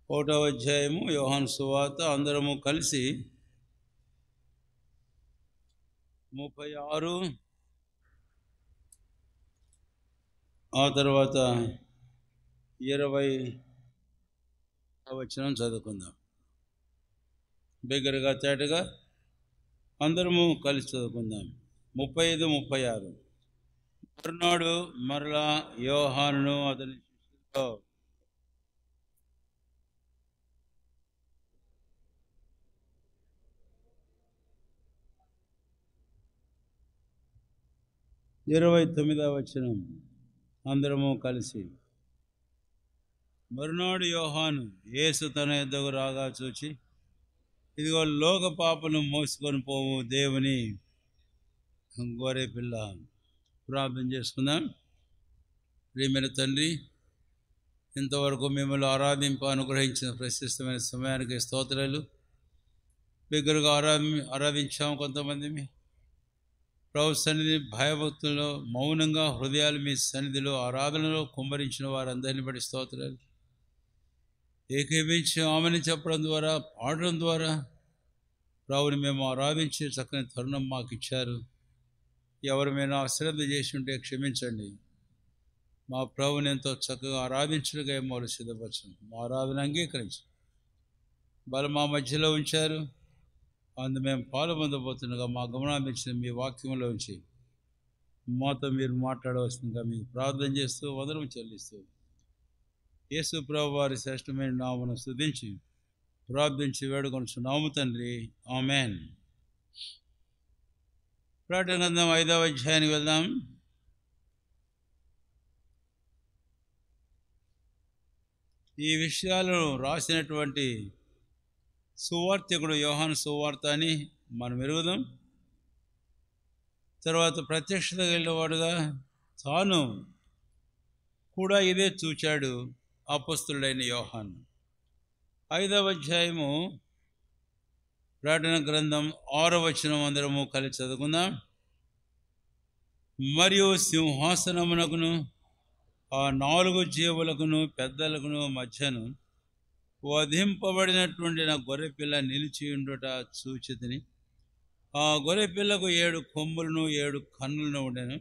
ఒకటవ అధ్యాయము యోహాను సువార్త అందరము కలిసి 36 ఆ తర్వాత 20 వచనం చదువుకుందాం. బిగ్గరగా తేటగా అందరము కలిసి చదువుకుందాం. 35, 36. మరునాడు మరలా యోహానును అతని శిష్యులతో 29వ వచనం అందరము కలిసి. మరునాడు యోహాను యేసు తన యొద్దకు రాగా చూచి, ఇదిగో లోక పాపను మోసుకొని పోవు దేవుని గొర్రె పిల్ల. ప్రార్థన చేసుకుందాం. ప్రియమైన తండ్రి, ఇంతవరకు మిమ్మల్ని అనుగ్రహించిన ప్రశస్తమైన సమయానికి స్తోత్రాలు. బిగ్గరగా ఆరాధించాము. కొంతమంది ప్రభు సన్నిధి భయభక్తుల్లో మౌనంగా హృదయాలు మీ సన్నిధిలో ఆరాధనలో కుమ్మరించిన వారందరినీ బట్టి స్తోత్రాలు. ఏకీభించి ఆమెని చెప్పడం ద్వారా, పాడడం ద్వారా ప్రభుని మేము ఆరాధించే చక్కని తరుణం మాకు ఇచ్చారు. ఎవరు మేము అశ్రద్ధ చేసి ఉంటే క్షమించండి. మా ప్రభుని ఎంతో చక్కగా ఆరాధించడానికి మమ్మల్ని సిద్ధపరచండి. మా ఆరాధన అంగీకరించి బలం మా మధ్యలో ఉంచారు. అందు మేము పాలు పొందబోతుండగా మా గమనాన్ని ఇచ్చిన మీ వాక్యంలో ఉంచి మాతో మీరు మాట్లాడవలసిందిగా మీకు ప్రార్థన చేస్తూ వదనం చెల్లిస్తూ యేసు ప్రభు వారి శ్రేష్టమైన నామమును స్తుతించి ప్రార్థించి వేడుకొనుచున్నాము తండ్రి. ఆమేన్. ప్రకటన గ్రంథం 5వ అధ్యాయానికి వెళ్దాం. ఈ విషయాలను రాసినటువంటి సువార్తికుడు యోహాను సువార్త అని మనం ఎరుగుదాం. తర్వాత ప్రత్యక్షత వెళ్ళేవాడుగా తాను కూడా ఇదే చూచాడు అపొస్తలుడైన యోహాను. 5వ అధ్యాయము ప్రకటన గ్రంథం 6వ వచనం అందరము కలిసి చదువుకుందాం. మరియు సింహాసనమునకును ఆ 4 జీవులకును పెద్దలకును మధ్యను వధింపబడినటువంటి నా గొర్రెపిల్ల నిలిచి ఉండుట చూచితిని. ఆ గొర్రెపిల్లకు 7 కొమ్ములను 7 కన్నులను ఉండెను.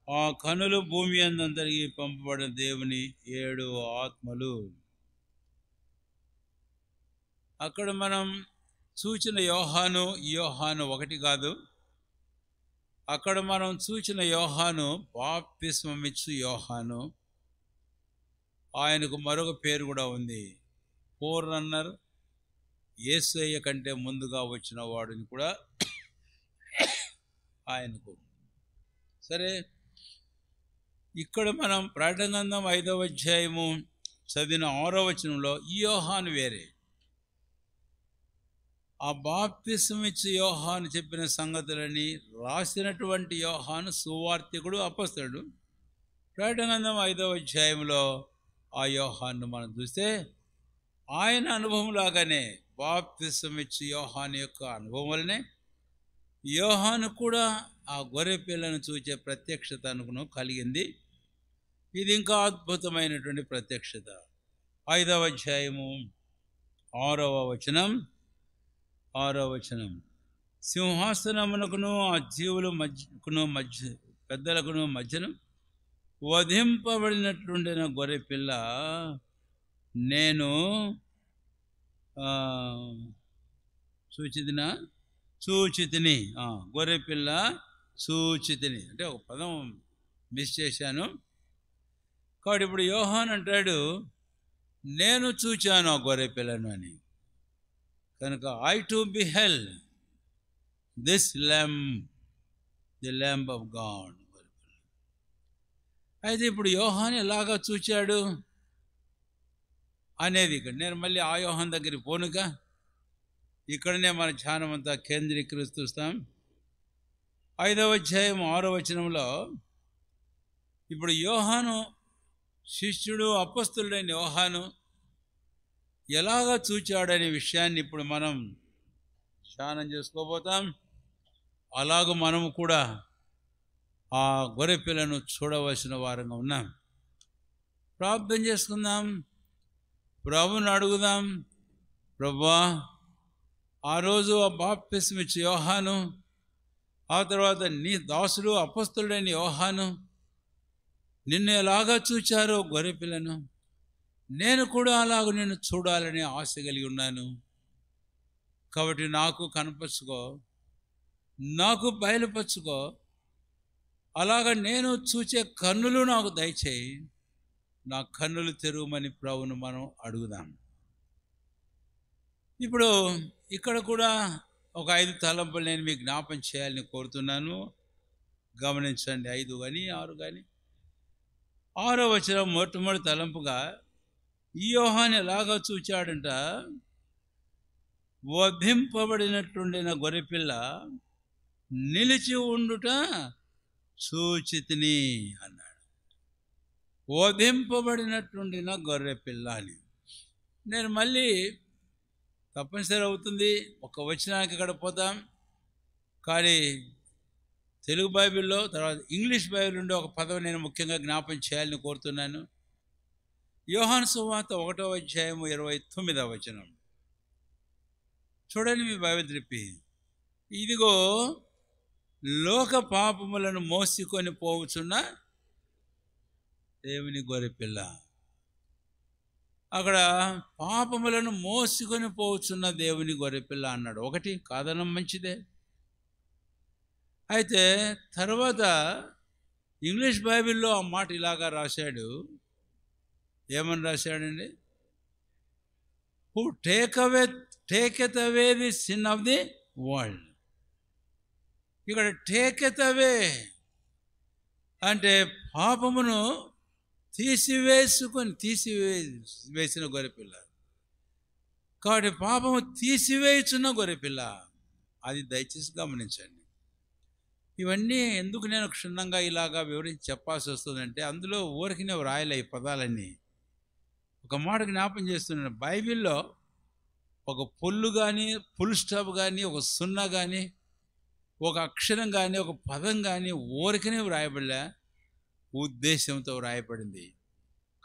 ఆ కన్నులు భూమి అందంతరికి పంపబడిన దేవుని 7 ఆత్మలు. అక్కడ మనం చూచిన యోహాను ఒకటి కాదు. అక్కడ మనం చూచిన యోహాను బాప్తిస్మమిచ్చు యోహాను. ఆయనకు మరొక పేరు కూడా ఉంది, ఫోర్ రన్నర్, యేసయ్య కంటే ముందుగా వచ్చిన వాడిని కూడా ఆయనకు. సరే, ఇక్కడ మనం ప్రకటన గ్రంథం 5వ అధ్యాయము చదివిన 6వ వచనంలో ఈ యోహాను వేరే. ఆ బాప్తిస్మమిచ్చు యోహాను చెప్పిన సంగతులని రాసినటువంటి యోహాను సువార్తికుడు, అపొస్తలుడు. ప్రకటన గ్రంథం 5వ అధ్యాయంలో ఆ యోహాను మనం చూస్తే ఆయన అనుభవం లాగానే బాప్తిస్మమిచ్చు యోహాను యొక్క అనుభవం వల్లనే యోహాను కూడా ఆ గొర్రె పిల్లను చూచే ప్రత్యక్షత అనుకును కలిగింది. ఇది ఇంకా అద్భుతమైనటువంటి ప్రత్యక్షత. 5వ అధ్యాయము 6వ వచనం. సింహాసనమునకును ఆ జీవుల మధ్య పెద్దలకును మధ్యను వధింపబడినట్లుండిన గొర్రె పిల్ల నేను చూచితిని. గొర్రె పిల్ల చూచితిని అంటే ఒక పదం మిస్ చేశాను. కాబట్టి ఇప్పుడు యోహాను అంటాడు, నేను చూచాను ఆ గొర్రె పిల్లను అని. కనుక I to beheld this lamb, the lamb of God. అయితే ఇప్పుడు యోహాను ఎలాగా చూచాడు అనేది ఇక్కడ నేను మళ్ళీ ఆ యోహాను దగ్గరికి పోనుగా, ఇక్కడనే మన ధ్యానం అంతా కేంద్రీకరిస్తాం. 5వ అధ్యాయం 6వ వచనంలో ఇప్పుడు యోహాను శిష్యుడు, అపొస్తలుడైన యోహాను ఎలాగా చూచాడనే విషయాన్ని ఇప్పుడు మనం ధ్యానం చేసుకోబోతాం. అలాగూ మనము కూడా ఆ గొర్రె పిల్లను చూడవలసిన వారంగా ఉన్నాం. ప్రార్థన చేసుకుందాం. ప్రభుని అడుగుదాం. ప్రభువా, ఆ రోజు ఆ బాప్తిస్మం ఇచ్చే యోహాను, ఆ తర్వాత నీ దాసుడు అపొస్తలుడైన యోహాను నిన్ను ఎలాగా చూచారో గొర్రెపిల్లను, నేను కూడా అలాగ నిన్ను చూడాలని ఆశ కలిగి ఉన్నాను. కాబట్టి నాకు కనపరుచుకో, నాకు బయలుపరుచుకో. అలాగ నేను చూచే కన్నులు నాకు దయచేయి. నా కన్నులు తెరువమని ప్రభువును మనం అడుగుదాం. ఇప్పుడు ఇక్కడ కూడా ఒక 5 తలంపులు నేను మీకు జ్ఞాపం చేయాలని కోరుతున్నాను. గమనించండి. 5 కానీ 6 కానీ. 6వ వచనం మొట్టమొదటి తలంపుగా ఈ యోహాను ఎలాగా చూచాడంట, వధింపబడినట్టుండిన గొర్రెపిల్ల నిలిచి ఉండుట చూచితిని అన్నాడు. వధింపబడినట్టుండిన గొర్రెపిల్ల అని. నేను మళ్ళీ తప్పనిసరి అవుతుంది ఒక వచనానికి అక్కడ పోతాం, కానీ తెలుగు బైబిల్లో తర్వాత ఇంగ్లీష్ బైబిల్ నుండి ఒక పదం నేను ముఖ్యంగా జ్ఞాపం చేయాలని కోరుతున్నాను. యోహాను సువార్త 1వ అధ్యాయము 29వ వచనం చూడండి, మీ బైబిల్ త్రిప్పి. ఇదిగో లోక పాపములను మోసుకొని పోవుచున్న దేవుని గొర్రెపిల్ల. అక్కడ పాపములను మోసుకొని పోవచ్చున్న దేవుని గొర్రెపిల్ల అన్నాడు. ఒకటి కాదనం మంచిదే. అయితే తర్వాత ఇంగ్లీష్ బైబిల్లో ఆ మాట ఇలాగా రాశాడు. ఏమని రాశాడండి? Who taketh away the sin of the world. ఇక్కడ టేకెత్ అంటే పాపమును తీసివేసిన గొర్రెపిల్ల. కాబట్టి పాపము తీసివేయుచున్న గొర్రెపిల్ల. అది దయచేసి గమనించండి. ఇవన్నీ ఎందుకు నేను క్షుణ్ణంగా ఇలాగా వివరించి చెప్పాల్సి వస్తుందంటే, అందులో ఊరికినే వ్రాయలే ఈ పదాలన్నీ. ఒక మాట జ్ఞాపం చేస్తున్నాను. బైబిల్లో ఒక పొల్లు కానీ, ఫుల్ స్టాప్ కానీ, ఒక సున్నా కానీ, ఒక అక్షరం కానీ, ఒక పదం కానీ ఊరికనే వ్రాయబడలే, ఉద్దేశంతో వ్రాయబడింది.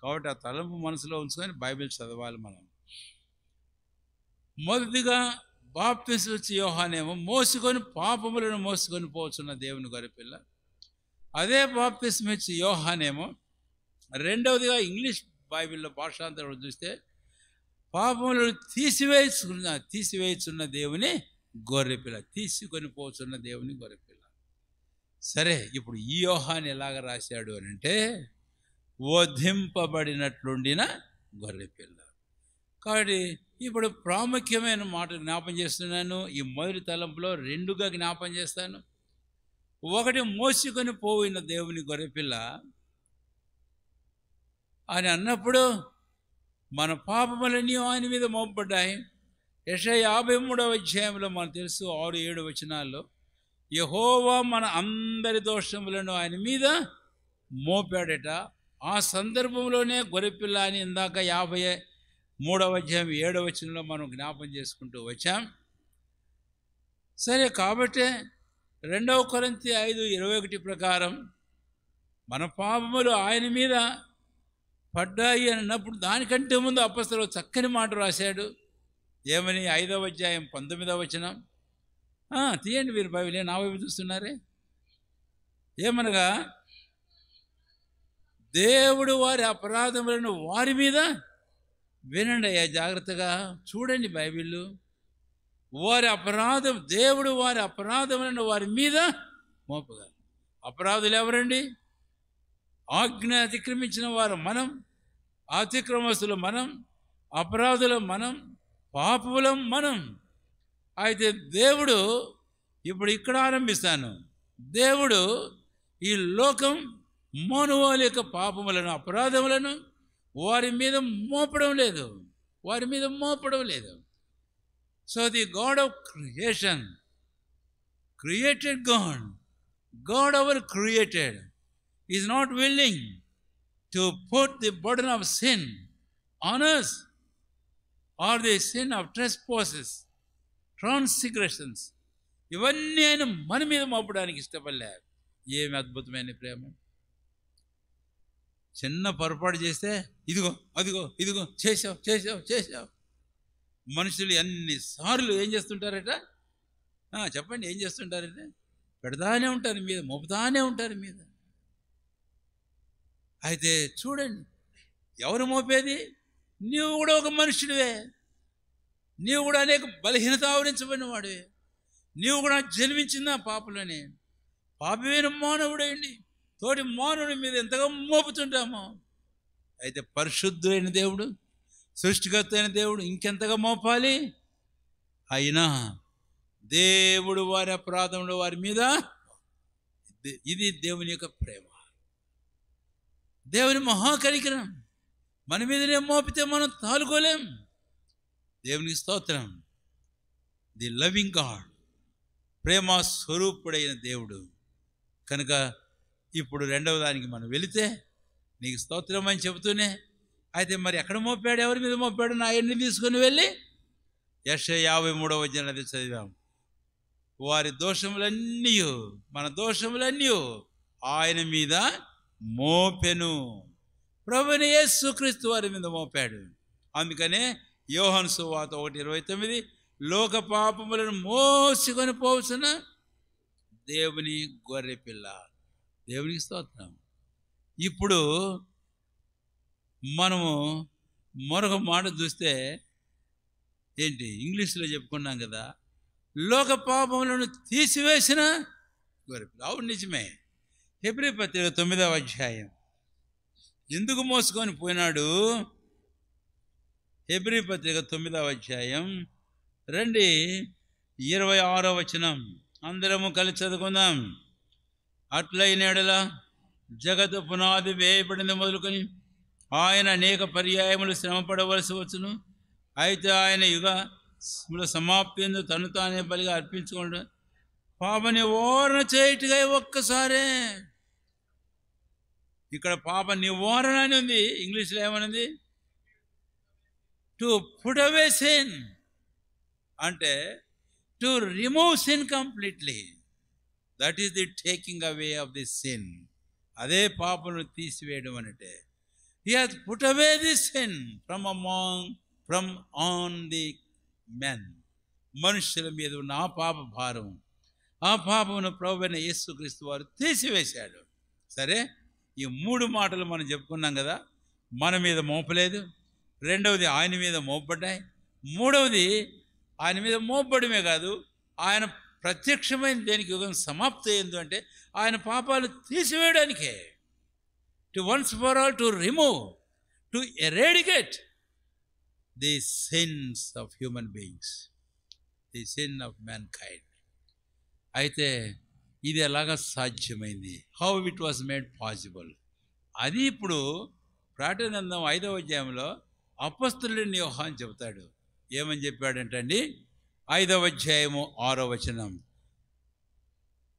కాబట్టి ఆ తలంపు మనసులో ఉంచుకొని బైబిల్ చదవాలి మనం. మొదటిగా బాప్తిస్మం ఇచ్చే యోహానేమో పాపములను మోసుకొని పోవచ్చున్న దేవుని గొర్రెపిల్ల. అదే బాప్తిస్మం ఇచ్చే యోహానేమో రెండవదిగా ఇంగ్లీష్ బైబిల్లో భాషాంతరం చూస్తే పాపములను తీసివేయుచున్న దేవుని గొర్రెపిల్ల, తీసుకొని పోవచ్చున్న దేవుని గొర్రెపిల్ల. సరే, ఇప్పుడు ఈ యోహాను ఎలాగ రాశాడు అని అంటే, వధింపబడినట్లుండిన గొర్రెపిల్ల. కాబట్టి ఇప్పుడు ప్రాముఖ్యమైన మాట జ్ఞాపం చేస్తున్నాను. ఈ మొదటి తలంపులో 2గా జ్ఞాపం చేస్తాను. ఒకటి, మోసుకొని పోయిన దేవుని గొర్రెపిల్ల అని అన్నప్పుడు మన పాపములన్నీ ఆయన మీద మోపబడ్డాయి. యెషయా 53వ అధ్యాయంలో మనకు తెలుసు 6-7 వచనాల్లో, యెహోవా మన అందరి దోషములను ఆయన మీద మోపాడట. ఆ సందర్భంలోనే గొర్రెపిల్ల అని ఇందాక 53వ అధ్యాయం 7వ వచనంలో మనం జ్ఞాపం చేసుకుంటూ వచ్చాం. సరే, కాబట్టి 2 కొరింథీ 5:21 ప్రకారం మన పాపములు ఆయన మీద పడ్డాయి అన్నప్పుడు దానికంటే ముందు అపొస్తలుడు చక్కని మాట రాశాడు. ఏమని? 5వ అధ్యాయం 19వ వచనం. తీయండి మీరు బైబిల్, నా వైపు చూస్తున్నారే. ఏమనగా, దేవుడు వారి అపరాధములను వారి మీద, వినండి అయ్యా జాగ్రత్తగా చూడండి బైబిల్, దేవుడు వారి అపరాధములను వారి మీద మోపగా. అపరాధులు ఎవరండి? ఆజ్ఞ అతిక్రమించిన వారు మనం, అతిక్రమస్తులు మనం, అపరాధులం మనం, పాపులం మనం. అయితే దేవుడు, ఇప్పుడు ఇక్కడ ఆరంభిస్తాను, దేవుడు ఈ లోకం మానవాళి యొక్క పాపములను, అపరాధములను వారి మీద మోపడం లేదు. So the God of creation, created God our created is not willing to put the burden of sin on us, or the sin of trespasses, transgressions. ఇవన్నీ ఆయన మన మీద మోపడానికి ఇష్టపడలేదు. ఏమి అద్భుతమైన ప్రేమ! చిన్న పొరపాటు చేస్తే ఇదిగో అదిగో ఇదిగో చేసావు చేసావు చేసావు. మనుషులు ఎన్నిసార్లు ఏం చేస్తుంటారట? చెప్పండి, ఏం చేస్తుంటారట? పెడతానే ఉంటారు మీద, మోపుతానే ఉంటారు మీద. అయితే చూడండి, ఎవరు మోపేది? నీవు కూడా ఒక మనుషుడివే, నీవు కూడా అనేక బలహీనత ఆవరించబడిన వాడివే, నీవు కూడా జన్మించిందా పాపలోనే. పాపమైన మానవుడేండి తోటి మానవుడి మీద ఎంతగా మోపుతుంటామో. అయితే పరిశుద్ధుడైన దేవుడు, సృష్టికర్త అయిన దేవుడు ఇంకెంతగా మోపాలి? అయినా దేవుడు వారి అపరాధంలో వారి మీద, ఇది దేవుని యొక్క ప్రేమ, దేవుని మహాకనికరం. మన మీదనే మోపితే మనం తాలుకోలేం. దేవునికి స్తోత్రం. ది లవింగ్ గాడ్, ప్రేమ స్వరూపుడైన దేవుడు. కనుక ఇప్పుడు రెండవ దానికి మనం వెళితే, నీకు స్తోత్రం అని చెబుతూనే, అయితే మరి ఎక్కడ మోపాడు, ఎవరి మీద మోపాడు? నా ఎన్ని తీసుకుని వెళ్ళి యెషయా 53వ అది చదివాం. వారి దోషములన్నీ, మన దోషములన్నీ ఆయన మీద మోపెను. ప్రభువైన యేసుక్రీస్తు వారి మీద మోపాడు. అందుకనే యోహాను సువార్త 1:29, లోక పాపములను మోసుకొని పోవచ్చున దేవుని గొర్రెపిల్ల. దేవునికి స్తోత్రం. ఇప్పుడు మనము మరొక మాట చూస్తే ఏంటి, ఇంగ్లీష్లో చెప్పుకున్నాం కదా, లోక పాపములను తీసివేసిన గొర్రెపిల్ల. అవును, నిజమే. హెబ్రీ పత్రిక 9వ అధ్యాయం ఎందుకు మోసుకొని పోయినాడు? హెబ్రీ పత్రిక 9వ అధ్యాయం రండి, 26వ వచనం అందరము కలిసి చదువుకుందాం. అట్లైన యెడల జగత్తు పునాది వేయబడింది మొదలుకొని ఆయన అనేక పర్యాయములు శ్రమపడవలసి వచ్చును. అయితే ఆయన యుగముల సమాప్తి యందు తను తానే బలిగా అర్పించుకోండి, పాప నివారణ చేయుటకై ఒక్కసారే. ఇక్కడ పాప నివారణ అని ఉంది, ఇంగ్లీష్లో ఏమనుంది? టు పుట్ అవే సిన్, అంటే to remove sin completely. That is the taking away of the sin. అదే పాపను తీసివేయడం అంటే. He has put away the sin from on the men. మనుషుల మీద ఉన్న ఆ పాప భారం, ఆ పాపమును ప్రభువైన యేసుక్రీస్తు వారు తీసివేశాడు. సరే, ఈ 3 మాటలు మనం చెప్పుకున్నాం కదా. మన మీద మోపలేదు, రెండవది ఆయన మీద మోపబడ్డాయి, మూడవది ఆయన మీద మోపబడమే కాదు, ఆయన ప్రత్యక్షమైన దేనికి యుగం సమాప్తి అయింది అంటే ఆయన పాపాలు తీసివేయడానికే. To once for all to remove, to eradicate the sins of human beings, the sin of mankind. అయితే ఇది ఎలాగా సాధ్యమైంది? How it was made possible? అది ఇప్పుడు ప్రకటన గ్రంథం 5వ అధ్యాయంలో అపొస్తలుడైన యోహాను చెబుతాడు. ఏమని చెప్పాడంటండి? 5వ అధ్యాయము 6వ వచనం,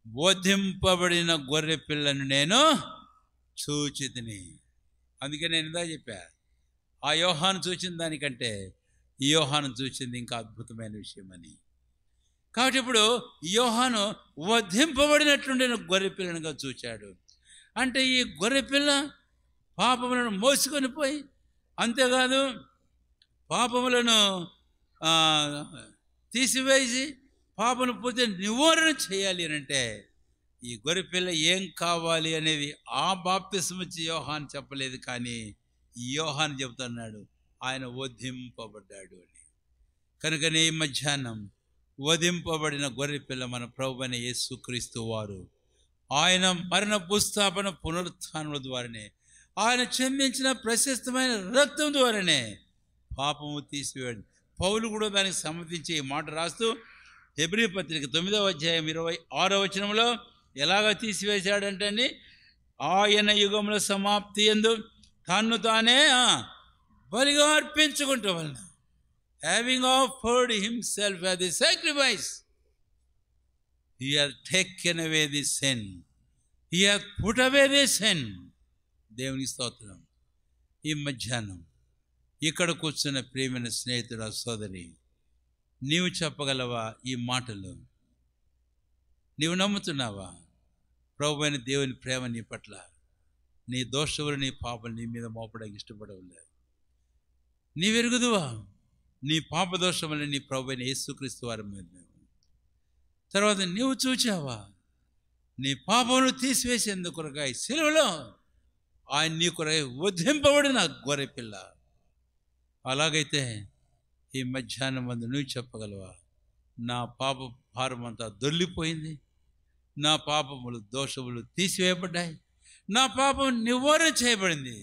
బోధింపబడిన గొర్రె పిల్లను నేను చూచితిని. అందుకే నేను ఇందా చెప్పా, ఆ యోహాను చూచిన దానికంటే ఈ యోహాను చూసింది ఇంకా అద్భుతమైన విషయం అని. కాబట్టి ఇప్పుడు యోహాను వధింపబడినట్లుండిన గొర్రెపిల్లనుగా చూచాడు. అంటే ఈ గొర్రెపిల్ల పాపములను మోసుకొని పోయి, అంతేకాదు పాపములను తీసివేసి పాపను పూర్తి నివారణ చేయాలి అని అంటే ఈ గొర్రెపిల్ల ఏం కావాలి అనేది ఆ బాప్తిస్మం ఇచ్చి యోహాను చెప్పలేదు, కానీ ఈ యోహాను చెబుతున్నాడు ఆయన వధింపబడ్డాడు అని. కనుకనే ఈ మధ్యాహ్నం వధింపబడిన గొర్రెపిల్ల మన ప్రభువైన యేసుక్రీస్తు వారు ఆయన మరణ భూస్థాపన పునరుత్థానముల ద్వారానే, ఆయన చెందించిన ప్రశస్తమైన రక్తం ద్వారానే పాపము తీసివేయడం. పౌలు కూడా దానికి సమ్మతించి ఈ మాట రాస్తూ హెబ్రీ పత్రిక 9వ అధ్యాయం 26వ వచనంలో ఎలాగ తీసివేశాడంటే, ఆయన యుగముల సమాప్తి యందు తన్ను తానే బలిగా అర్పించుకుంటూ వలన, having offered himself as the sacrifice, he has taken away the sin, he has put away the sin. దేవుని స్తోత్రం. ఈ మధ్యాహ్నం ఇక్కడ కూర్చున్న ప్రియమైన స్నేహితుడు సోదరి, నీవు చెప్పగలవా ఈ మాటలు? నీవు నమ్ముతున్నావా ప్రభువైన దేవుని ప్రేమ నీ పట్ల? నీ దోషములు నీ పాపలు నీ మీద మోపడానికి ఇష్టపడవులే. నీవెరుగుదువా నీ పాప దోషములు నీ ప్రభు అయిన యేసుక్రీస్తు వారి మీద. తర్వాత నీవు చూచావా నీ పాపములు తీసివేసేందుకు కొరకై సిలువలో ఆయన నీ కొరకై వధింపబడిన గొర్రెపిల్ల. అలాగైతే ఈ మధ్యాహ్నం మందు నువ్వు చెప్పగలవా, నా పాప భారం అంతా దొర్లిపోయింది, నా పాపములు దోషములు తీసివేయబడ్డాయి, నా పాపం నివారణ చేయబడింది.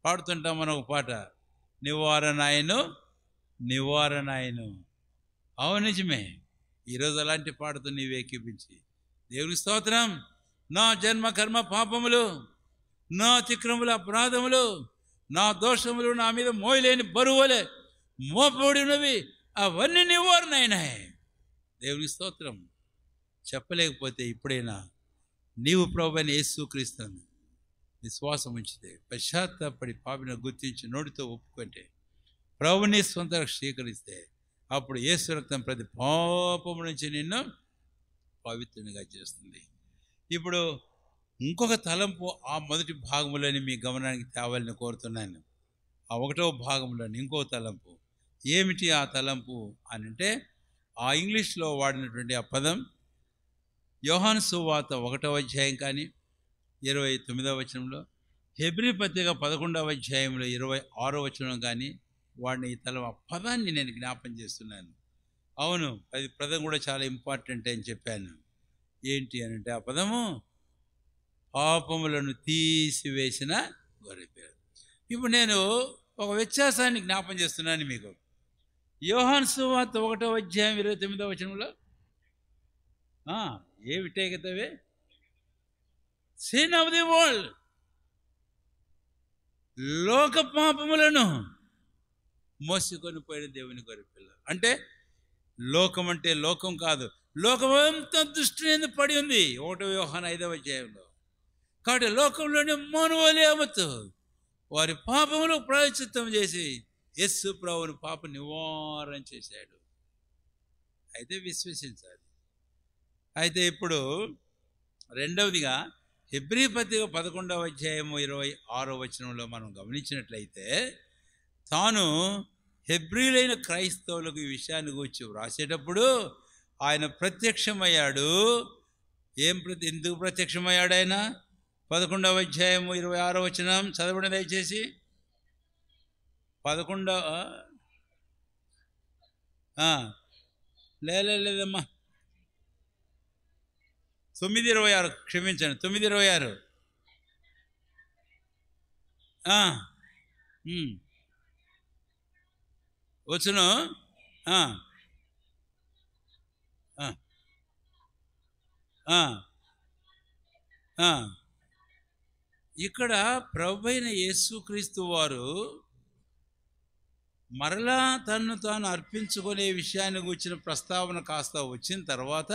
పాడుతుంటాం మనం ఒక పాట, నివారణాయను నివారణాయను. అవును నిజమే. ఈరోజు అలాంటి పాటతో నీవు ఏకీపించి దేవుని స్తోత్రం. నా జన్మ కర్మ పాపములు, నా అతిక్రముల అపరాధములు, నా దోషములు నా మీద మోయలేని బరువులే మోపబడినవి, అవన్నీ నివారణ అయినాయి. దేవుని స్తోత్రం. చెప్పలేకపోతే ఇప్పుడైనా నీవు ప్రభువైన యేసుక్రీస్తును విశ్వాసం ఉంచితే, పశ్చాత్తాపడి పాపిని గుర్తించి నోటితో ఒప్పుకుంటే, ప్రభుని సొంత స్వీకరిస్తే, అప్పుడు యేసు రక్తం ప్రతి పాపము నుంచి నిన్ను పవిత్రునిగా చేస్తుంది. ఇప్పుడు ఇంకొక తలంపు ఆ మొదటి భాగంలోని మీ గమనానికి తేవాలని కోరుతున్నాను. ఆ 1వ భాగంలోని ఇంకో తలంపు ఏమిటి? ఆ తలంపు అని అంటే ఆ ఇంగ్లీష్లో వాడినటువంటి ఆ పదం యోహాను సువార్త 1వ అధ్యాయం కానీ 29వ వచనంలో, హెబ్రీ పత్రిక 11వ అధ్యాయంలో 26వ వచనం కానీ వాడిన ఈ ఆ పదాన్ని నేను జ్ఞాపం చేస్తున్నాను. అవును, అది పదం కూడా చాలా ఇంపార్టెంట్ అని చెప్పాను. ఏంటి అని అంటే ఆ పదము పాపములను తీసివేసిన గొర్రెపిల్ల. ఇప్పుడు నేను ఒక వ్యత్యాసాన్ని జ్ఞాపం చేస్తున్నాను మీకు. యోహాను సువార్త 1వ అధ్యాయం 29వ వచనంలో ఏమిటే కదవే, సిన్ ఆఫ్ ది వరల్డ్, లోక పాపములను మోసుకొని పోయిన దేవుని గొర్రెపిల్ల. అంటే లోకం అంటే లోకం కాదు, లోకమంతా దృష్టి పడి ఉంది 1 యోహాను 5వ అధ్యాయంలో. కాబట్టి లోకంలోని మానవులే అమత్తు వారి పాపములు ప్రాయశ్చిత్తం చేసి యేసు ప్రభువుని పాప నివారణ చేశాడు. అయితే విశ్వసించాలి. అయితే ఇప్పుడు రెండవదిగా హెబ్రీ పత్రిక 11వ అధ్యాయము 26వ వచనంలో మనం గమనించినట్లయితే, తాను హెబ్రీలైన క్రైస్తవులకు ఈ విషయాన్ని గురించి వ్రాసేటప్పుడు ఆయన ప్రత్యక్షమయ్యాడు. ఎందుకు ప్రత్యక్షమయ్యాడు ఆయన? 11వ అధ్యాయము 26వ వచనం చదవండి దయచేసి. 11 లేదమ్మా 9:26, క్షమించండి 9:26. వచ్చును. ఇక్కడ ప్రభువైన యేసుక్రీస్తు వారు మరలా తన్ను తాను అర్పించుకునే విషయాన్ని గురించిన ప్రస్తావన కాస్త వచ్చిన తర్వాత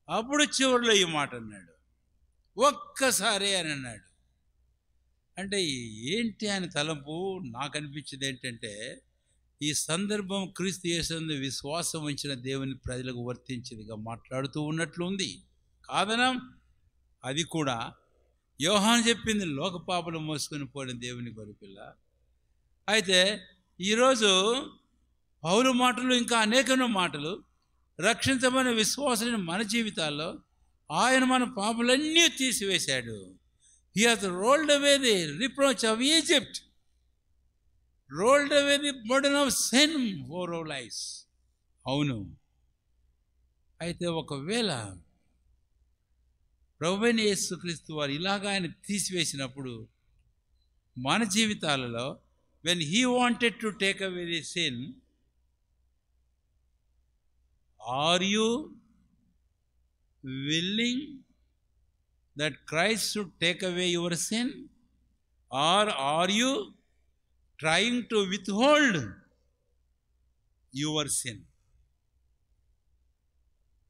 అప్పుడు చివరిలో ఈ మాట అన్నాడు, ఒక్కసారి అని అన్నాడు. అంటే ఏంటి అని తలంపు నాకు అనిపించింది ఏంటంటే, ఈ సందర్భం క్రీస్తు యేసునందు విశ్వాసం ఉంచిన దేవుని ప్రజలకు వర్తించేదిగా మాట్లాడుతూ ఉన్నట్లు ఉంది. కాదనం, అది కూడా యోహాను చెప్పింది లోక పాపలు మోసుకొని పోయిన దేవుని గొర్రెపిల్ల. అయితే ఈరోజు పౌలు మాటలు ఇంకా అనేకమైన మాటలు రక్షించబడిన విశ్వాసులైన మన జీవితాల్లో ఆయన మన పాపలన్నీ తీసివేశాడు. He has rolled away the reproach of Egypt, rolled away the burden of sin for our lifes. అవును. అయితే ఒకవేళ ప్రభువైన యేసుక్రీస్తు వారు ఇలాగ ఆయన తీసివేసినప్పుడు మన జీవితాలలో, when he wanted to take away the sin, are you willing that Christ should take away your sin, or are you trying to withhold your sin?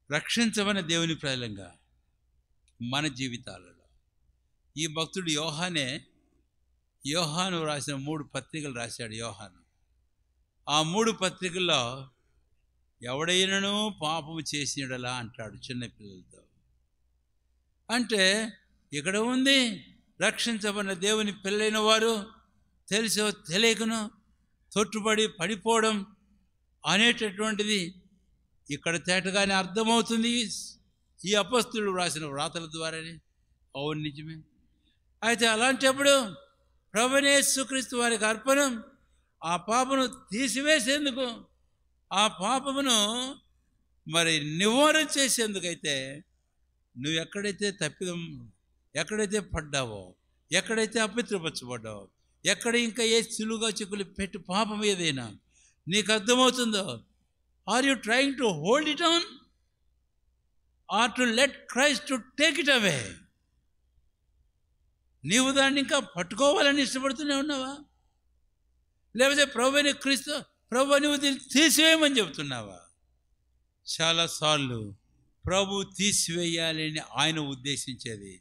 రక్షించబడిన దేవుని ప్రజలంగా మన జీవితాలలో ఈ భక్తుడు యోహాను రాసిన 3 పత్రికలు రాశాడు. యోహాను ఆ 3 పత్రికల్లో ఎవడైనను పాపము చేసినడలా అంటాడు చిన్నపిల్లలతో. అంటే ఇక్కడ ఉంది రక్షించబడిన దేవుని పిల్లైన వారు తెలిసో తెలియకనో తొట్టుబడి పడిపోవడం అనేటటువంటిది ఇక్కడ తేటగానే అర్థమవుతుంది ఈ అపొస్తలులు రాసిన వ్రాతల ద్వారానే. అవును, నిజమే. అయితే అలాంటప్పుడు ప్రభువైన యేసుక్రీస్తు వారికి అర్పణం ఆ పాపను తీసివేసేందుకు, ఆ పాపమును మరి నివారణ చేసేందుకైతే నువ్వు ఎక్కడైతే పడ్డావో, ఎక్కడైతే అపవిత్రపరచబడ్డావో, ఎక్కడ ఇంకా ఏ సులువుగా చిక్కులు పెట్టి పాపం ఏదైనా నీకు అర్థమవుతుందో, are you trying to hold it on or to let Christ to take it away? నీవు దాన్ని ఇంకా పట్టుకోవాలని ఇష్టపడుతూనే ఉన్నావా? లేకపోతే ప్రభువైన క్రీస్తు ప్రభు నువ్వు దీన్ని తీసివేయమని చెబుతున్నావా? చాలాసార్లు ప్రభు తీసివేయాలని ఆయన ఉద్దేశించేది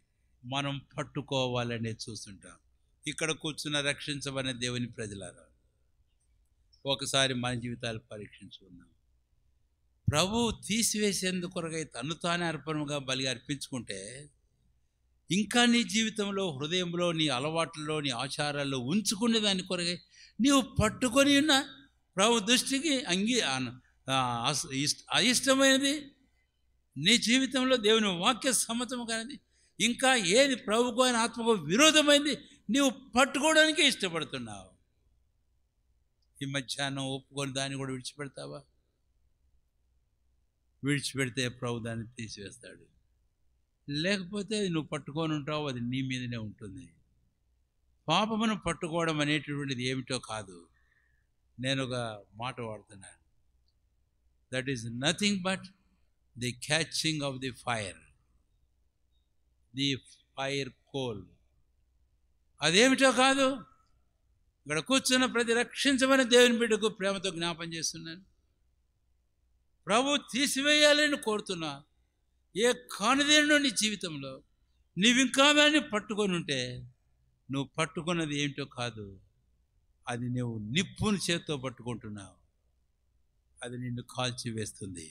మనం పట్టుకోవాలనే చూస్తుంటాం. ఇక్కడ కూర్చున్న రక్షించబడిన దేవుని ప్రజలారా, ఒకసారి మన జీవితాలు పరీక్షించుకున్నాం. ప్రభు తీసివేసేందుకొరకై తను తానే అర్పణగా బలిగా అర్పించుకుంటే ఇంకా నీ జీవితంలో, హృదయంలో, నీ అలవాట్లలో, నీ ఆచారాల్లో ఉంచుకునే దాని కొరకై నీవు పట్టుకొని ఉన్న ప్రభు దృష్టికి అయిష్టమైనది, నీ జీవితంలో దేవుని వాక్య సమ్మతం కానిది, ఇంకా ఏది ప్రభుకు ఆయన ఆత్మకు విరోధమైంది నీవు పట్టుకోవడానికి ఇష్టపడుతున్నావు. ఈ మధ్యాహ్నం ఒప్పుకొని దాన్ని కూడా విడిచిపెడతావా? విడిచిపెడితే ప్రభు దాన్ని తీసివేస్తాడు. లేకపోతే నువ్వు పట్టుకొని ఉంటావు, అది నీ మీదనే ఉంటుంది. పాపమును పట్టుకోవడం అనేటటువంటిది ఏమిటో కాదు. నేను ఒక మాట వాడుతున్నాను, that is nothing but the catching of the fire coal. అదేమిటో కాదు. ఇక్కడ కూర్చున్న ప్రతి రక్షించమని దేవుని బిడ్డకు ప్రేమతో జ్ఞాపం చేస్తున్నాను. ప్రభు తీసివేయాలని కోరుతున్నా ఏ కానిదేనో నీ జీవితంలో నీవు ఇంకా దాన్ని పట్టుకొని ఉంటే నువ్వు పట్టుకున్నది ఏంటో కాదు, అది నువ్వు నిప్పును చేత్తో పట్టుకుంటున్నావు, అది నిన్ను కాల్చి వేస్తుంది.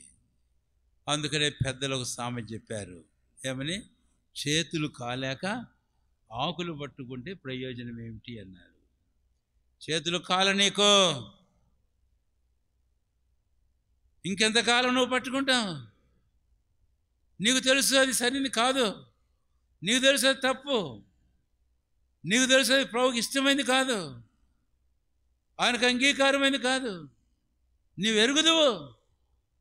అందుకనే పెద్దలు ఒక సామెత చెప్పారు, ఏమని? చేతులు కాలేక ఆకులు పట్టుకుంటే ప్రయోజనం ఏమిటి అన్నారు. చేతులు కాలనీకో, ఇంకెంతకాలం నువ్వు పట్టుకుంటావు? నీకు తెలుసు అది సరిని కాదు, నీకు తెలుసు అది తప్పు, నీకు తెలుసు అది ప్రభుకి ఇష్టమైంది కాదు, ఆయనకు అంగీకారమైంది కాదు. నీవు ఎరుగుదువు.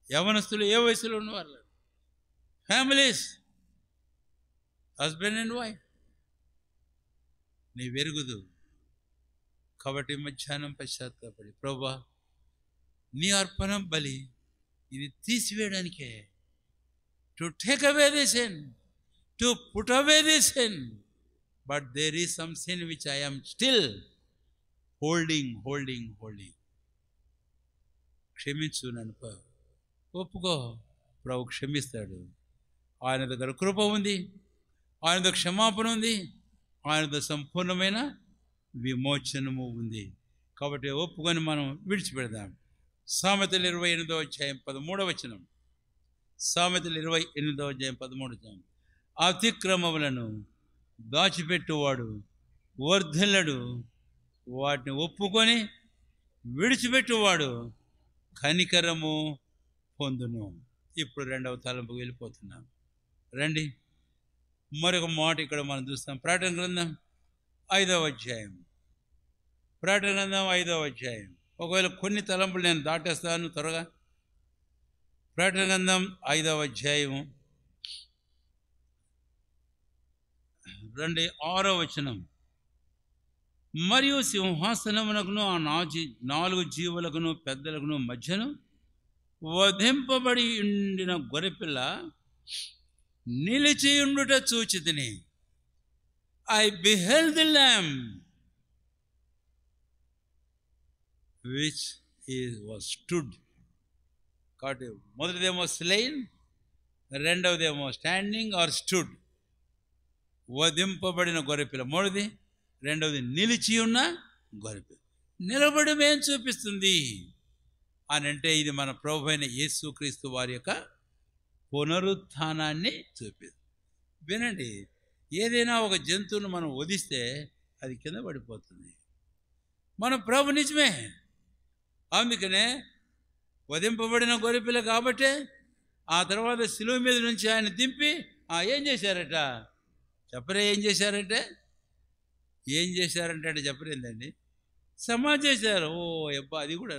యవనస్తులు, ఏ వయసులో ఉన్నవాళ్ళు, ఫ్యామిలీస్, హస్బెండ్ అండ్ వైఫ్, నీవు ఎరుగుదు. కాబట్టి మధ్యాహ్నం పశ్చాత్తాపడి, ప్రభువా నీ అర్పణం బలి ఇది తీసివేయడానికే, to take away the sin, to put away the sin, but there is some sin which I am still holding. క్షమించు నన్ను, ఒప్పుకో, ప్రభు క్షమిస్తాడు. ఆయన దగ్గర కృప ఉంది, ఆయన దగ్గర క్షమాపణ ఉంది, ఆయన దగ్గర సంపూర్ణమైన విమోచనము ఉంది. కాబట్టి ఒప్పుకొని మనం విడిచిపెడదాం. సామెతలు 28వ అధ్యాయం 13వ వచనం. సామెతలు 28వ అధ్యాయం 13వ వచనం. అతిక్రమములను దాచిపెట్టువాడు వర్ధిల్లడు, వాటిని ఒప్పుకొని విడిచిపెట్టువాడు కనికరము పొందును. ఇప్పుడు 2వ తలంపుకు వెళ్ళిపోతున్నాం. రండి, మరొక మాట ఇక్కడ మనం చూస్తాం. ప్రకటన గ్రంథం 5వ అధ్యాయం. ప్రకటన గ్రంథం 5వ అధ్యాయం. ఒకవేళ కొన్ని తలంపులు నేను దాటేస్తాను త్వరగా. ప్రకటన గ్రంథం 5వ అధ్యాయం రండి, 6వ వచనం. మరియు సింహాసనమునకును ఆ 4 జీవులకును పెద్దలకును మధ్యను వధింపబడి ఉండిన గొర్రెపిల్ల నిలిచియుండుట చూచితిని. I beheld the lamb which was stood. కాబట్టి మొదటిదేమో స్లెయిన్, రెండవదేమో స్టాండింగ్ ఆర్ స్టూడ్. వధింపబడిన గొర్రెపిల్ల మొదటిది, రెండవది నిలిచి ఉన్న గొర్రెపిల్ల. నిలబడమే ఏం చూపిస్తుంది అని అంటే ఇది మన ప్రభు అయిన యేసుక్రీస్తు వారి యొక్క పునరుత్థానాన్ని చూపిస్తుంది. వినండి, ఏదైనా ఒక జంతువును మనం వధిస్తే అది కింద పడిపోతుంది. మన ప్రభు నిజమే, అందుకనే వధింపబడిన గొర్రెపిల్ల కాబట్టే ఆ తర్వాత శిలువ మీద నుంచి ఆయన దింపి ఏం చేశారట చెప్పరే? ఏం చేశారంటే అంటే చెప్పరేందండి, సమాధి చేశారు. అబ్బా, అది కూడా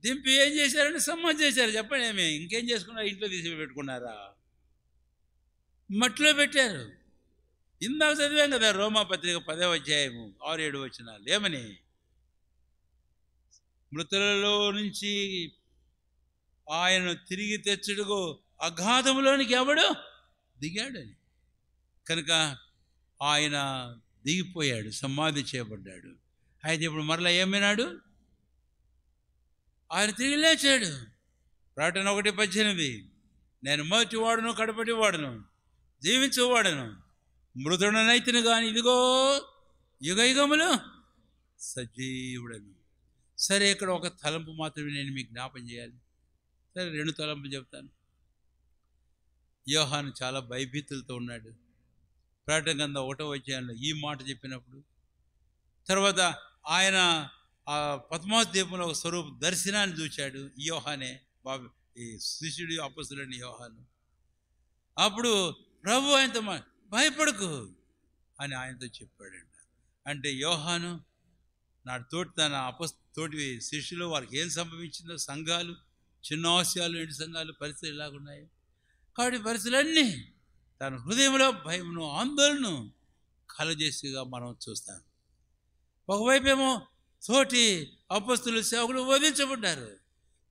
దింపి ఏం చేశారంటే సమాధి చేశారు. చెప్పండి, ఏమి ఇంకేం చేసుకున్నారు? ఇంట్లో తీసి పెట్టుకున్నారా? మట్టిలో పెట్టారు. ఇందాక చదివాం కదా రోమాపత్రిక 10వ అధ్యాయము 6-7 వచనాలు. ఏమని? మృతులలో నుంచి ఆయన తిరిగి తెచ్చుడుకు అగాధములోనికి ఎవడు దిగాడని. కనుక ఆయన దిగిపోయాడు, సమాధి చేయబడ్డాడు. అయితే ఇప్పుడు మరలా ఏమైనాడు? ఆయన తిరిగి లేచాడు. ప్రకటన 1:18, నేను మొదటి వాడును కడపటి వాడును జీవించేవాడును, మృతుడనైతిని కానీ ఇదిగో యుగయుగములు సజీవుడను. సరే, ఇక్కడ ఒక తలంపు మాత్రమే నేను మీకు జ్ఞాపం చేయాలి. సరే, 2 తలంపులు చెప్తాను. యోహాను చాలా భయభీతులతో ఉన్నాడు. ప్రకటన గ్రంథం 1వ అధ్యాయంలో ఈ మాట చెప్పినప్పుడు, తర్వాత ఆయన ఆ పద్మావతి ద్వీపంలో ఒక స్వరూప దర్శనాన్ని చూశాడు. యోహానే, బాబు ఈ శిష్యుడి అపొస్తలుడైన యోహాను. అప్పుడు ప్రభు ఆయనతో భయపడకు అని ఆయనతో చెప్పాడంట. అంటే యోహాను తన తోటి శిష్యులు వారికి ఏం సంభవించిందో, సంఘాలు, చిన్న ఆశయాలు, ఎండు సంఘాలు పరిస్థితులు ఎలాగున్నాయి కాబట్టి పరిస్థితులన్నీ తన హృదయంలో భయమును ఆందోళనను కలజేసిగా మనం చూస్తాం. ఒకవైపేమో తోటి అపొస్తలులు సేవకులు వధించబడ్డారు,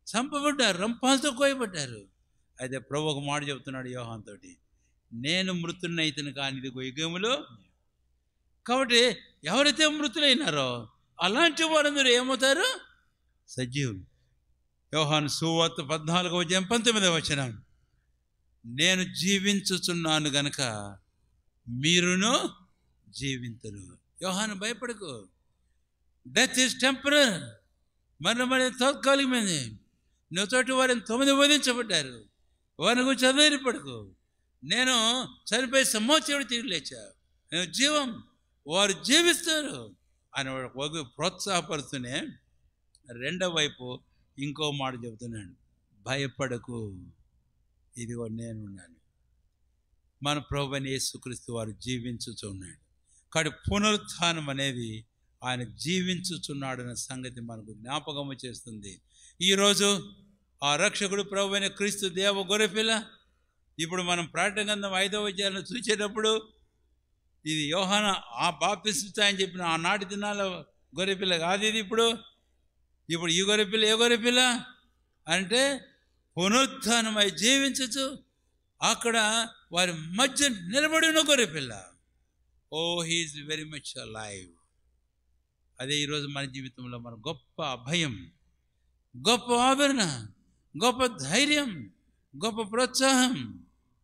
చంపబడ్డారు, రంపాలతో కోయబడ్డారు. అయితే ప్రభు ఒక మాట చెబుతున్నాడు యోహాను తోటి, నేను మృతున్నైతిని కానీ ఇది యుగములో. కాబట్టి ఎవరైతే మృతులైనారో అలాంటి వారందరూ ఏమవుతారు? సజీవులు. యోహాను సువార్త 14వ అధ్యాయం 19వ వచనం, నేను జీవించుచున్నాను గనక మీరును జీవింతురు. యోహాను భయపడకు, డెత్ ఈజ్ టెంపరరీ, మరణం తాత్కాలికమైంది. నువ్వు తోటి వారిని 9 వధించబడ్డారు, వారిని గురించి అధైర్యపడకు. నేను చనిపోయి సమాచారం తిరిగి లేచా, నేను జీవం, వారు జీవిస్తారు అని ఒక ప్రోత్సాహపరుస్తూనే రెండో వైపు ఇంకో మాట చెబుతున్నాడు, భయపడకు, ఇదిగో నేనున్నాను. మన ప్రభువైన యేసుక్రీస్తు వారు జీవించుచున్నాడు. కాబట్టి పునరుత్థానం అనేది ఆయన జీవించుచున్నాడన్న సంగతి మనకు జ్ఞాపకము చేస్తుంది. ఈరోజు ఆ రక్షకుడు ప్రభువైన క్రీస్తు దేవ గొర్రెపిల్ల. ఇప్పుడు మనం ప్రకటన గ్రంథం 5వ అధ్యాయంలో చూసేటప్పుడు ఇది యోహాను ఆ బాప్తిస్మ అని చెప్పిన ఆనాటి దినాల గొర్రెపిల్ల కాదు ఇది. ఇప్పుడు ఈ గొర్రెపిల్ల ఏ గొర్రెపిల్ల అంటే పునరుత్థానమై జీవించచ్చు అక్కడ వారి మధ్య నిలబడిన గొర్రెపిల్ల. He's very much alive. అదే ఈరోజు మన జీవితంలో మన గొప్ప అభయం, గొప్ప ఆదరణ, గొప్ప ధైర్యం, గొప్ప ప్రోత్సాహం.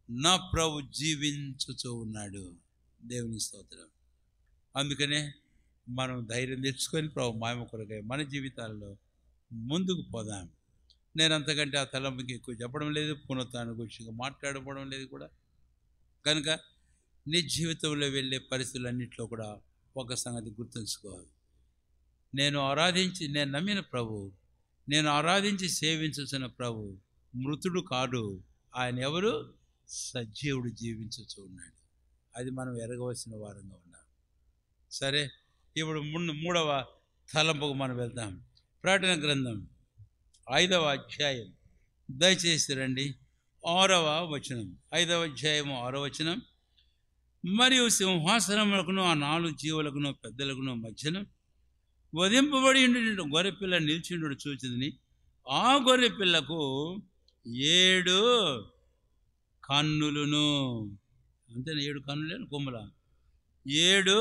నా ప్రభు జీవించుతూ ఉన్నాడు. దేవుని స్తోత్రం. అందుకనే మనం ధైర్యం తెచ్చుకొని ప్రభు మహిమ కొరకై మన జీవితాల్లో ముందుకు పోదాం. నేను అంతకంటే ఆ తలంపుకి ఎక్కువ చెప్పడం లేదు, పునరుత్థానం గురించి మాట్లాడకపోవడం లేదు కూడా. కనుక నీ జీవితంలో వెళ్ళే పరిస్థితులన్నింటిలో కూడా ఒక సంగతి గుర్తుంచుకోవాలి, నేను నమ్మిన ప్రభు, నేను ఆరాధించి సేవించుతున్న ప్రభు మృతుడు కాడు. ఆయన ఎవరు? సజీవుడు, జీవించుతూ ఉన్నాడు. అది మనం ఎరగవలసిన వారంగా ఉన్నాం. సరే, ఇప్పుడు మూడవ తలంపుకు మనం వెళ్తాం. ప్రకటన గ్రంథం 5వ అధ్యాయం, దయచేసి రండి, 6వ వచనం. 5వ అధ్యాయము 6వ వచనం. మరియు సింహాసనములకును ఆ 4 జీవులకును పెద్దలకును మధ్యన వధింపబడి గొర్రెపిల్ల నిలిచిండు చూచింది. ఆ గొర్రెపిల్లకు 7 కన్నులును, అంతేనా? 7 కన్నులేను, కొమ్ముల 7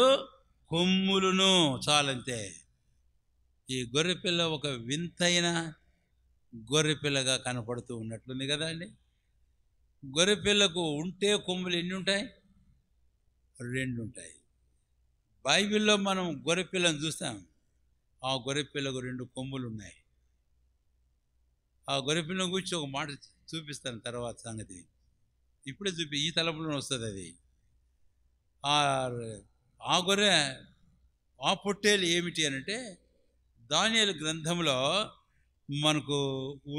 కొమ్ములును, చాలంతే. ఈ గొర్రెపిల్ల ఒక వింతైన గొర్రెపిల్లగా కనపడుతూ ఉన్నట్లుంది కదా అండి. గొర్రెపిల్లకు ఉంటే కొమ్ములు ఎన్ని ఉంటాయి? 2 ఉంటాయి. బైబిల్లో మనం గొర్రెపిల్లను చూస్తాం, ఆ గొర్రెపిల్లకు 2 కొమ్ములు ఉన్నాయి. ఆ గొర్రెపిల్లను గురించి ఒక మాట చూపిస్తాను తర్వాత సంగతి. ఇప్పుడే చూపి ఈ తలంపులో వస్తుంది అది. ఆ గొర్రె ఆ పొట్టేలు ఏమిటి అనంటే దానియేలు గ్రంథంలో మనకు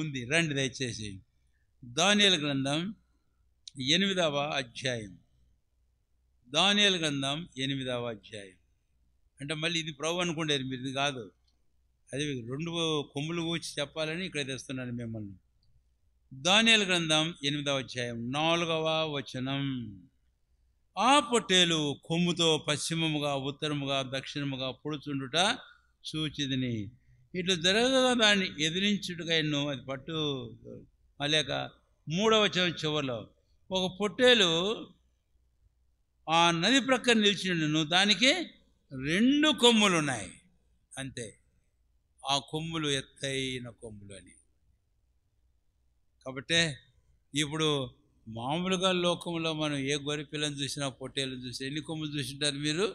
ఉంది. రండి దయచేసి దానియేలు గ్రంథం 8వ అధ్యాయం. దానియేలు గ్రంథం 8వ అధ్యాయం. అంటే మళ్ళీ ఇది ప్రభు అనుకుండేది, మీరు ఇది కాదు. అది 2 కొమ్ములు కూర్చి చెప్పాలని ఇక్కడ తెస్తున్నాను మిమ్మల్ని. దానియేలు గ్రంథం 8వ అధ్యాయం 4వ వచనం. ఆ పొట్టేలు కొమ్ముతో పశ్చిమముగా ఉత్తరముగా దక్షిణముగా పొడుచుండుట చూచిదిని. ఇట్లు జరగగా దాన్ని ఎదిరించుటకైను అది పట్టు లేక 3వ వచనం చివరిలో ఒక పొట్టేలు ఆ నది ప్రక్కన నిలిచిండును, దానికి 2 కొమ్ములు ఉన్నాయి అంతే. ఆ కొమ్ములు ఎత్తైన కొమ్ములు అని. కాబట్టి ఇప్పుడు మామూలుగా లోకంలో మనం ఏ గొర్రె పిల్లని చూసినా పొట్టేలు చూసి ఎన్ని కొమ్ములు చూసింటారు మీరు?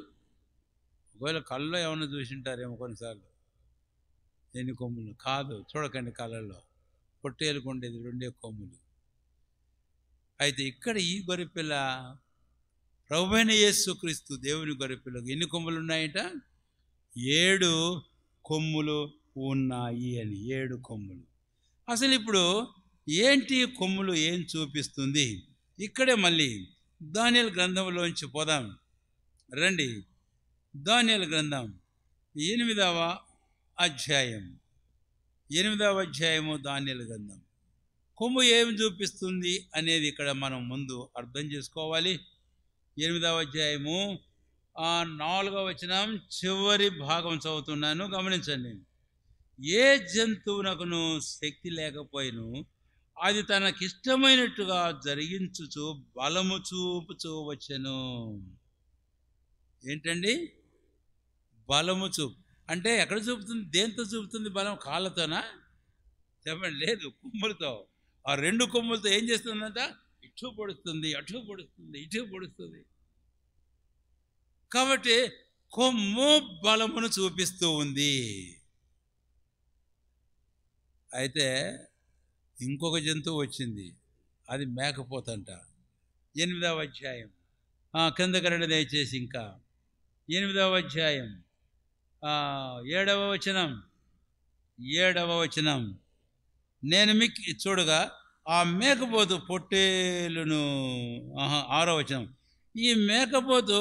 ఒకవేళ కళ్ళలో ఏమైనా చూసింటారేమో కొన్నిసార్లు. ఎన్ని కొమ్ములు కాదు, చూడకండి కళ్ళల్లో. పొట్టేలుకు ఉండేది 2 కొమ్ములు. అయితే ఇక్కడ ఈ గొర్రె పిల్ల ప్రభువైన యేసుక్రీస్తు దేవుని గొర్రె పిల్లకు ఎన్ని కొమ్ములు ఉన్నాయట? 7 కొమ్ములు ఉన్నాయి అని. 7 కొమ్ములు. అసలు ఇప్పుడు ఏంటి కొమ్ములు ఏం చూపిస్తుంది? ఇక్కడే మళ్ళీ దానియేలు గ్రంథంలోంచి పోదాం రండి. దానియేలు గ్రంథం 8వ అధ్యాయం. 8వ అధ్యాయము దానియేలు గ్రంథం. కొమ్ము ఏమి చూపిస్తుంది అనేది ఇక్కడ మనం ముందు అర్థం చేసుకోవాలి. 8వ అధ్యాయము 4వ వచనం చివరి భాగం చదువుతున్నాను, గమనించండి. ఏ జంతువునకును శక్తి లేకపోయిను అది తనకిష్టమైనట్టుగా జరిగించుచు బలము చూపుచూ వచ్చెను. ఏంటండి బలము చూపు అంటే? ఎక్కడ చూపుతుంది? దేంతో చూపుతుంది బలం? కాళ్ళతోనా? చెప్పండి. లేదు, కొమ్ములతో. ఆ 2 కొమ్ములతో ఏం చేస్తుందంట? ఇటు పొడుస్తుంది, అటు పొడుస్తుంది, ఇటు పొడుస్తుంది. కాబట్టి కొమ్ము బలమును చూపిస్తూ ఉంది. అయితే ఇంకొక జంతువు వచ్చింది, అది మేకపోతంట. 8వ అధ్యాయం కిందకి రండి దయచేసి. ఇంకా 8వ అధ్యాయం 7వ వచనం. 7వ వచనం. నేను మీకు చూడగా ఆ మేకపోతు పొట్టేలును. 6వ వచనం. ఈ మేకపోతు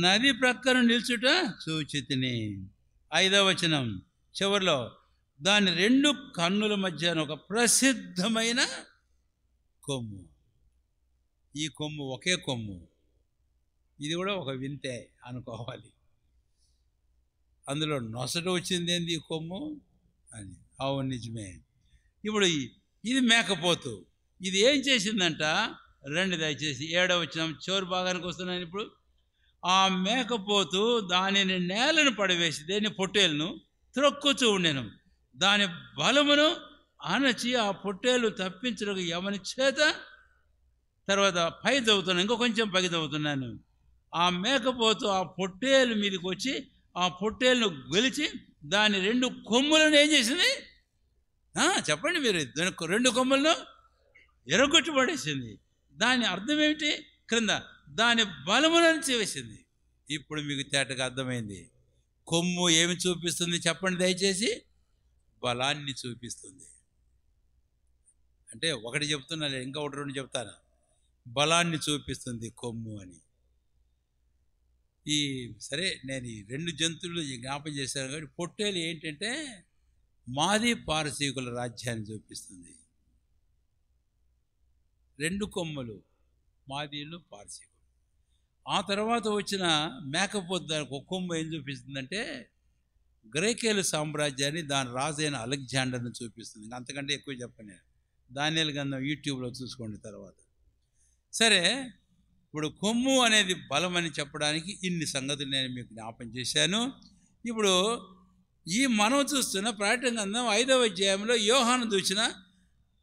నది ప్రక్కన నిల్చుట చూచితిని. 5వ వచనం చివరిలో దాని 2 కన్నుల మధ్య ఒక ప్రసిద్ధమైన కొమ్ము. ఈ కొమ్ము ఒకే కొమ్ము. ఇది కూడా ఒక వింతే అనుకోవాలి. అందులో నొసట వచ్చింది ఏంది? ఈ కొమ్ము అని. అవును, నిజమే. ఇప్పుడు ఇది మేకపోతు. ఇది ఏం చేసిందంట? రండి దయచేసి 7వ వచనం చివరి భాగానికి వస్తున్నాను ఇప్పుడు. ఆ మేకపోతు దానిని నేలను పడవేసి దేని పొట్టేలును త్రొక్కుచూ ఉండెను. దాని బలమును అణచి ఆ పొట్టేలు తప్పించడం ఎవని చేత. తర్వాత పై చదువుతున్నాను, ఇంకో కొంచెం పైకి చదువుతున్నాను. ఆ మేకపోతు ఆ పొట్టేలు మీదకి వచ్చి ఆ పొట్టేలును గెలిచి దాని 2 కొమ్ములను ఏం చేసింది? చెప్పండి మీరు. 2 కొమ్ములను ఎరగొట్టి పడేసింది. దాని అర్థం ఏమిటి? క్రింద దాని బలములను చేసింది. ఇప్పుడు మీకు తేటగా అర్థమైంది. కొమ్ము ఏమి చూపిస్తుంది చెప్పండి దయచేసి? బలాన్ని చూపిస్తుంది. అంటే ఒకటి చెప్తున్నా, ఇంకా 1-2 చెప్తాను. బలాన్ని చూపిస్తుంది కొమ్ము అని. సరే, నేను ఈ 2 జంతువులు జ్ఞాపం చేశాను. కాబట్టి పొట్టేలు ఏంటంటే మాది పారసీకుల రాజ్యాన్ని చూపిస్తుంది. 2 కొమ్ములు మాదీలు పారసీకులు. ఆ తర్వాత వచ్చిన మేకపోతు దానికి ఒక కొమ్ము ఏం చూపిస్తుందంటే గ్రీకేలు సామ్రాజ్యాన్ని, దాని రాజైన అలెగ్జాండర్ని చూపిస్తుంది. అంతకంటే ఎక్కువ చెప్పను నేను. దానియేలు గ్రంథం యూట్యూబ్లో చూసుకోండి తర్వాత. సరే, ఇప్పుడు కొమ్ము అనేది బలం అని చెప్పడానికి ఇన్ని సంగతులు నేను మీకు జ్ఞాపం చేశాను. ఇప్పుడు ఈ మనం చూస్తున్న ప్రకటన గ్రంథం 5వ అధ్యాయంలో యోహాను చూసిన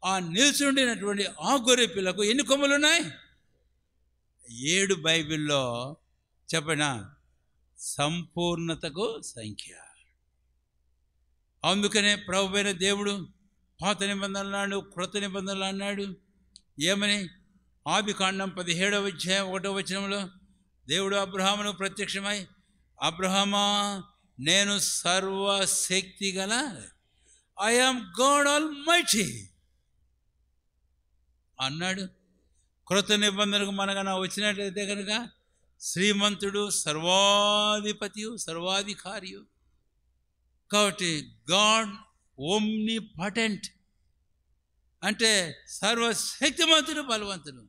ఆ నిల్చుండినటువంటి ఆ గొర్రె పిల్లకు ఎన్ని కొమ్ములు ఉన్నాయి? 7 బైబిల్లో చెప్పనా సంపూర్ణతకు సంఖ్య. అందుకనే ప్రభువైన దేవుడు పాత నిబంధనలు అన్నాడు, క్రొత్త నిబంధనలు అన్నాడు. ఏమని? ఆదికాండం 17వ అధ్యాయం 1వ వచనంలో దేవుడు అబ్రహామును ప్రత్యక్షమై, అబ్రహమా, నేను సర్వశక్తి గల ఐ యామ్ గాడ్ ఆల్మైటీ అన్నాడు. క్రొత్త నిబంధనకు మనకన్నా వచ్చినట్లయితే కనుక శ్రీమంతుడు, సర్వాధిపతియు, సర్వాధికారియు. కాబట్టి గాడ్ ఓమ్నిపాటెంట్ అంటే సర్వశక్తిమంతుడు, బలవంతుడు.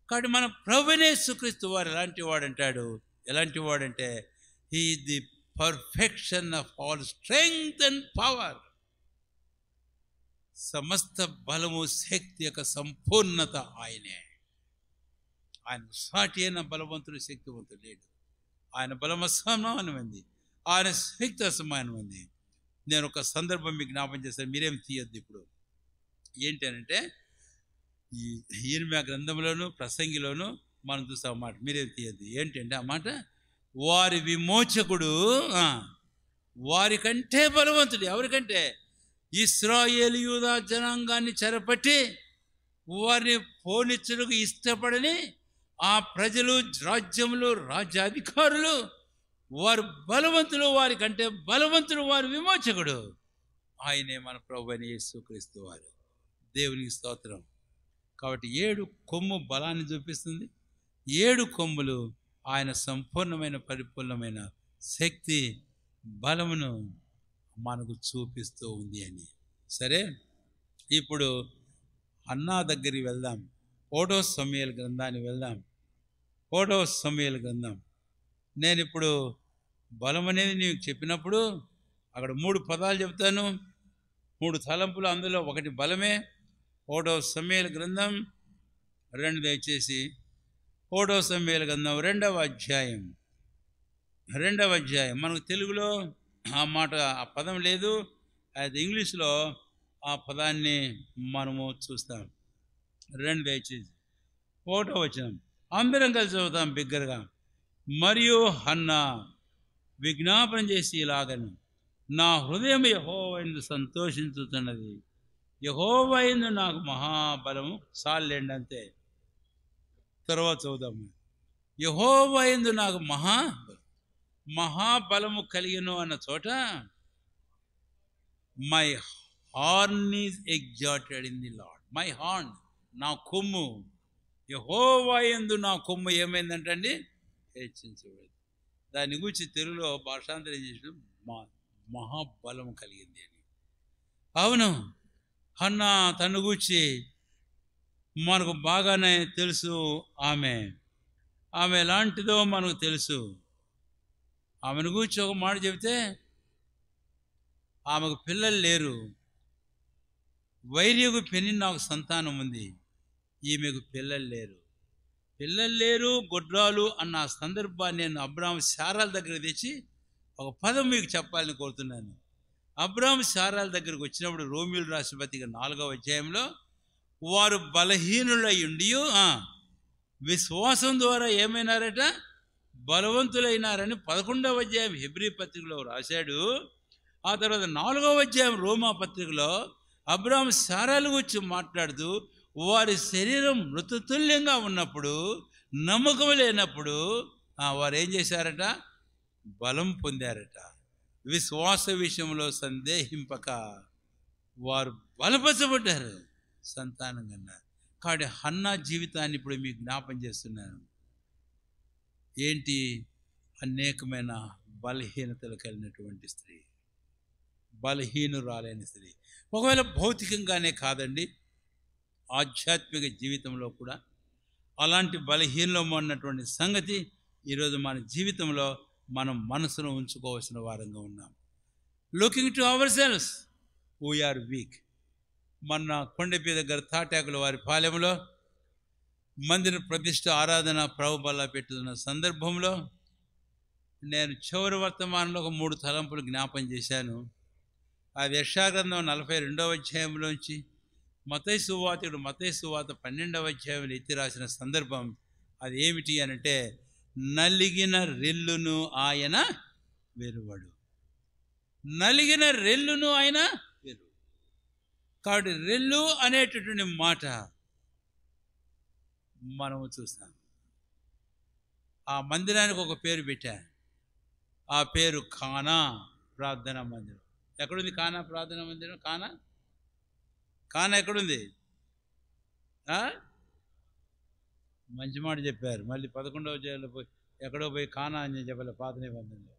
కాబట్టి మన ప్రభువైన యేసుక్రీస్తు వారు ఎలాంటి వాడంటాడు? ఎలాంటి వాడంటే he is the perfection of all strength and power. సమస్త బలము, శక్తి యొక్క సంపూర్ణత ఆయనే. ఆయన సాటి అయిన బలవంతుడు, శక్తివంతుడు లేడు. ఆయన బలం అసమానమైంది, ఆయన శక్తి అసమానమైంది. నేను ఒక సందర్భం మీకు జ్ఞాపం చేస్తాను, మీరేం తీయద్దు. ఇప్పుడు ఏంటి అనంటే ఈ ఇర్మియా గ్రంథంలోను ప్రసంగిలోను మనం చూస్తాం మాట, మీరేం తీయద్దు. ఏంటంటే ఆ మాట, వారి విమోచకుడు వారికంటే బలవంతుడు. ఎవరికంటే? ఇశ్రాయేలు యూదా జనాంగాన్ని చెరపట్టి వారిని పోనిచ్చుటకు ఇష్టపడని ఆ ప్రజలు, రాజ్యములు, రాజ్యాధికారులు వారు బలవంతులు, వారికంటే బలవంతుడు వారి విమోచకుడు. ఆయనే మన ప్రభువైన యేసుక్రీస్తు వారు. దేవునికి స్తోత్రం. కాబట్టి 7 కొమ్ము బలాన్ని చూపిస్తుంది. 7 కొమ్ములు ఆయన సంపూర్ణమైన, పరిపూర్ణమైన శక్తి, బలమును మనకు చూపిస్తూ ఉంది అని. సరే, ఇప్పుడు హన్నా దగ్గరికి వెళ్దాం. 1వ సమూయేలు గ్రంథానికి వెళ్దాం. 1వ సమూయేలు గ్రంథం. నేను ఇప్పుడు బలం అనేది నీకు చెప్పినప్పుడు అక్కడ 3 పదాలు చెప్తాను, 3 తలంపులు. అందులో ఒకటి బలమే. 1వ సమూయేలు గ్రంథం 2, దయచేసి 1వ సమూయేలు గ్రంథం 2వ అధ్యాయం. 2వ అధ్యాయం. మనకు తెలుగులో ఆ మాట, ఆ పదం లేదు. అయితే ఇంగ్లీష్లో ఆ పదాన్ని మనము చూస్తాం. 2, దయచేసి 1వ వచనం అందరం కలిసి చదువుతాం బిగ్గరగా. మరియు హన్నా విజ్ఞాపన చేసి ఇలాగను, నా హృదయం యెహోవా యందు సంతోషించుతున్నది, యెహోవా యందు నాకు మహాబలము. చాలండి, అంతే. తర్వాత చదువుదాము. యెహోవా యందు నాకు మహాబలము కలిగిను అన్న చోట my horn is exalted in the lord. My horn, నా కొమ్ము, యెహోవా యందు నా కొమ్ము ఏమైందంటండి? హెచ్చించబడింది. దాని గురించి తెలుగులో భాషాంతరం చేసిన మహాబలము కలిగింది అని. అవును, హన్నా తను గూర్చి మనకు బాగానే తెలుసు. ఆమె ఎలాంటిదో మనకు తెలుసు. ఆమెను గూర్చి ఒక మాట చెబితే, ఆమెకు పిల్లలు లేరు. వైర్యకు పెని నాకు సంతానం ఉంది, ఈమెకు పిల్లలు లేరు, గొడ్రాలు అన్న సందర్భాన్ని నేను అబ్రాహాము శారాల దగ్గర తెచ్చి ఒక పదం మీకు చెప్పాలని కోరుతున్నాను. అబ్రాహాము శారాల దగ్గరికి వచ్చినప్పుడు రోమీయులు రాసిన పత్రిక 4వ అధ్యాయంలో వారు బలహీనులై ఉండి విశ్వాసం ద్వారా ఏమైనారట? బలవంతులైనారని 11వ అధ్యాయం హెబ్రీ పత్రికలో రాశాడు. ఆ తర్వాత 4వ అధ్యాయం రోమా పత్రికలో అబ్రాహాము శారాల గురించి మాట్లాడుతూ వారి శరీరం మృతతుల్యంగా ఉన్నప్పుడు, నమ్మకం లేనప్పుడు వారు ఏం చేశారట? బలం పొందారట. విశ్వాస విషయంలో సందేహింపక వారు బలపరచబడ్డారు, సంతానం కన్నారు. కాబట్టి హన్నా జీవితాన్ని ఇప్పుడు మీకు జ్ఞాపం చేస్తున్నాను. ఏంటి? అనేకమైన బలహీనతలు కలిగినటువంటి స్త్రీ, బలహీనురాలైన స్త్రీ. ఒకవేళ భౌతికంగానే కాదండి, ఆధ్యాత్మిక జీవితంలో కూడా అలాంటి బలహీనలో ఉన్నటువంటి సంగతి ఈరోజు మన జీవితంలో మనం మనసును ఉంచుకోవాల్సిన వారంగా ఉన్నాం. Looking to ourselves we are weak. మొన్న కొండపి దగ్గర తాటాకుల వారి పాలెంలో మందిర ప్రతిష్ఠ ఆరాధన ప్రభుబల్ల పెట్టుతున్న సందర్భంలో నేను చివరి వర్తమానంలో ఒక 3 తలంపులు జ్ఞాపం చేశాను. అది యెషయా-గ్రంథం 42వ అధ్యాయంలోంచి మత్తయి సువార్త 12వ అధ్యాయంలో ఎత్తి రాసిన సందర్భం. అది ఏమిటి అనంటే, నలిగిన రెల్లును ఆయన వెరువడు. నలిగిన రెల్లును ఆయన వెరువడు. కాబట్టి రెల్లు అనేటటువంటి మాట మనము చూస్తాం. ఆ మందిరానికి ఒక పేరు పెట్టా, ఆ పేరు కానా ప్రార్థనా మందిరం. ఎక్కడుంది కానా ప్రార్థనా మందిరం? కానా ఎక్కడుంది? మంచి మాట చెప్పారు. మళ్ళీ 11వ అధ్యాయంలో పోయి ఎక్కడో పోయి కానా అని చెప్పలే పాత నిబంధనలో.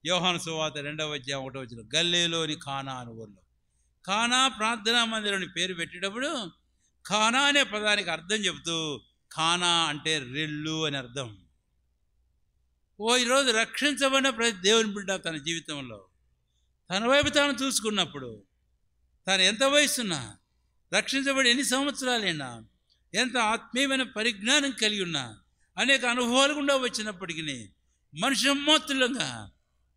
యోహాను సువార్త 2వ అధ్యాయం 1వ వచనం, గల్లీలోని కానా అను ఊర్లో కానా ప్రార్థనా మందిరం పేరు పెట్టేటప్పుడు కానా అనే పదానికి అర్థం చెబుతూ, కానా అంటే రెల్లు అని అర్థం. ఈరోజు రక్షించబడిన ప్రతి దేవుని బిడ్డ తన జీవితంలో తన వైపు తాను చూసుకున్నప్పుడు, తాను ఎంత వయసున్నా, రక్షించబడి ఎన్ని సంవత్సరాలైనా, ఎంత ఆత్మీయమైన పరిజ్ఞానం కలిగి ఉన్నా, అనేక అనుభవాలు గుండా వచ్చినప్పటికీ మనుషమ్మోత్తులంగా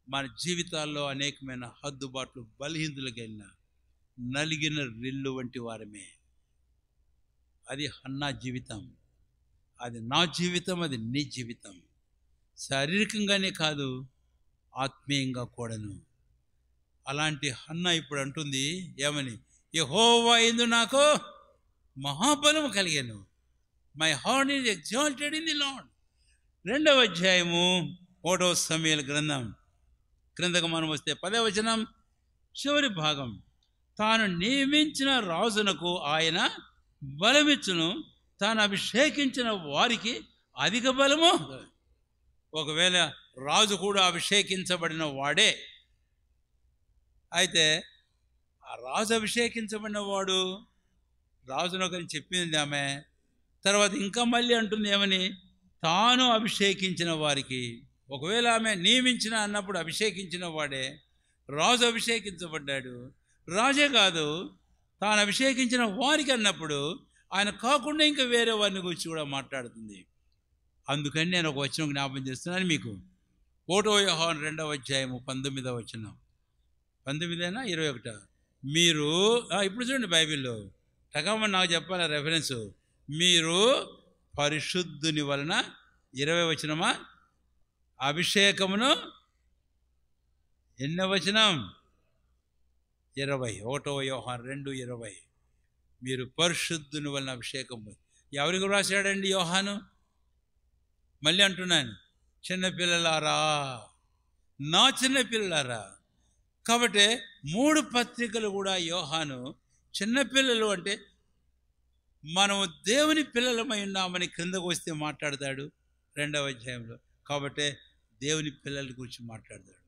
మన జీవితాల్లో అనేకమైన హద్దుబాట్లు బలహీనతలకెళ్ళిన నలిగిన రెల్లు వంటి వారమే. అది హన్నా జీవితం, అది నా జీవితం, అది నీ జీవితం. శారీరకంగానే కాదు, ఆత్మీయంగా కూడాను. అలాంటి హన్నా ఇప్పుడు అంటుంది ఏమని? యెహోవా యందు నాకు మహాబలము కలిగాను, my heart is exalted in the Lord. 2వ అధ్యాయము 1వ సమూయేలు గ్రంథం క్రిందకు మనం వస్తే 10వ వచనం చివరి భాగం, తాను నియమించిన రాజునకు ఆయన బలమిచ్చును, తాను అభిషేకించిన వారికి అధిక బలము. ఒకవేళ రాజు కూడా అభిషేకించబడిన వాడే అయితే, ఆ రాజు అభిషేకించబడిన వాడు రాజునొకని చెప్పింది ఆమె. తర్వాత ఇంకా మళ్ళీ అంటుంది ఏమని? తాను అభిషేకించిన వారికి. ఒకవేళ ఆమె నియమించిన అన్నప్పుడు అభిషేకించిన వాడే, రాజు అభిషేకించబడ్డాడు. రాజే కాదు, తాను అభిషేకించిన వారికి అన్నప్పుడు ఆయన కాకుండా ఇంకా వేరే వారిని గురించి కూడా మాట్లాడుతుంది. అందుకని నేను ఒక వచనం జ్ఞాపకం చేస్తున్నాను మీకు. 1వ యోహాను 2వ అధ్యాయము 19వ వచనం. 19 21? మీరు ఇప్పుడు చూడండి బైబిల్లో టకమని నాకు చెప్పాలి రెఫరెన్సు. మీరు పరిశుద్ధుని వలన 20వ వచనమా అభిషేకమును, ఎన్నో వచనం 20, 1వ యోహాను 2:20. మీరు పరిశుద్ధుని వలన అభిషేకము. ఎవరికి రాశాడండి యోహాను? మళ్ళీ అంటున్నాను, చిన్నపిల్లలారా, నా చిన్నపిల్లలారా. కాబట్టి 3 పత్రికలు కూడా యోహాను చిన్నపిల్లలు అంటే మనము దేవుని పిల్లలమై ఉన్నామని క్రిందకు వస్తే మాట్లాడతాడు 2వ అధ్యాయంలో. కాబట్టి దేవుని పిల్లల గురించి మాట్లాడతాడు.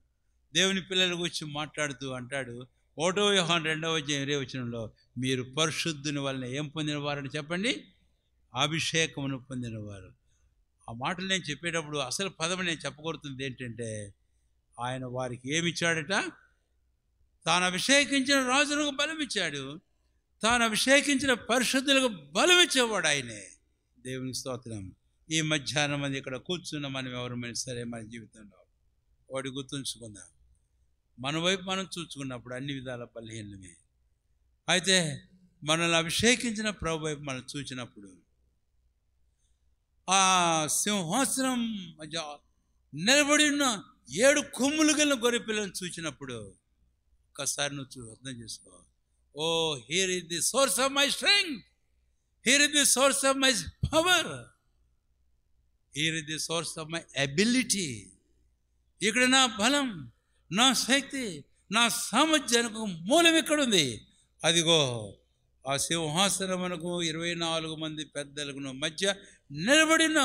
దేవుని పిల్లల గురించి మాట్లాడుతూ అంటాడు 1వ యోహాను 2వ అధ్యాయం 20వ వచనంలో, మీరు పరిశుద్ధుని వలన ఏం పొందినవారని చెప్పండి? అభిషేకమును పొందినవారు. ఆ మాటలు నేను చెప్పేటప్పుడు అసలు పదం నేను చెప్పగలుగుతుంది ఏంటంటే, ఆయన వారికి ఏమిచ్చాడట? తాను అభిషేకించిన రాజులకు బలం ఇచ్చాడు, తాను అభిషేకించిన పరిశుద్ధులకు బలం ఇచ్చేవాడు ఆయనే. దేవునికి స్తోత్రం. ఈ మధ్యాహ్నం మంది ఇక్కడ కూర్చున్న మనం ఎవరమైనా సరే మన జీవితంలో వాడి గుర్తుంచుకుందాం. మన వైపు మనం చూసుకున్నప్పుడు అన్ని విధాల బలహీనమే. అయితే మనల్ని అభిషేకించిన ప్రభు వైపు మనం చూసినప్పుడు, ఆ సింహాసనం నిలబడి ఉన్న 7 కొమ్ములు గల గొర్రె పిల్లను చూసినప్పుడు ఒక్కసారి నువ్వు అర్థం చేసుకో. Oh, here is the source of my strength, here is the source of my power, here is the source of my ability. ఇక్కడ నా బలం, నా శక్తి, నా సామర్థ్యానికి మూలం ఎక్కడుంది? అదిగో ఆ సింహాసనమునకు 24 మంది పెద్దలకు మధ్య నిలబడిన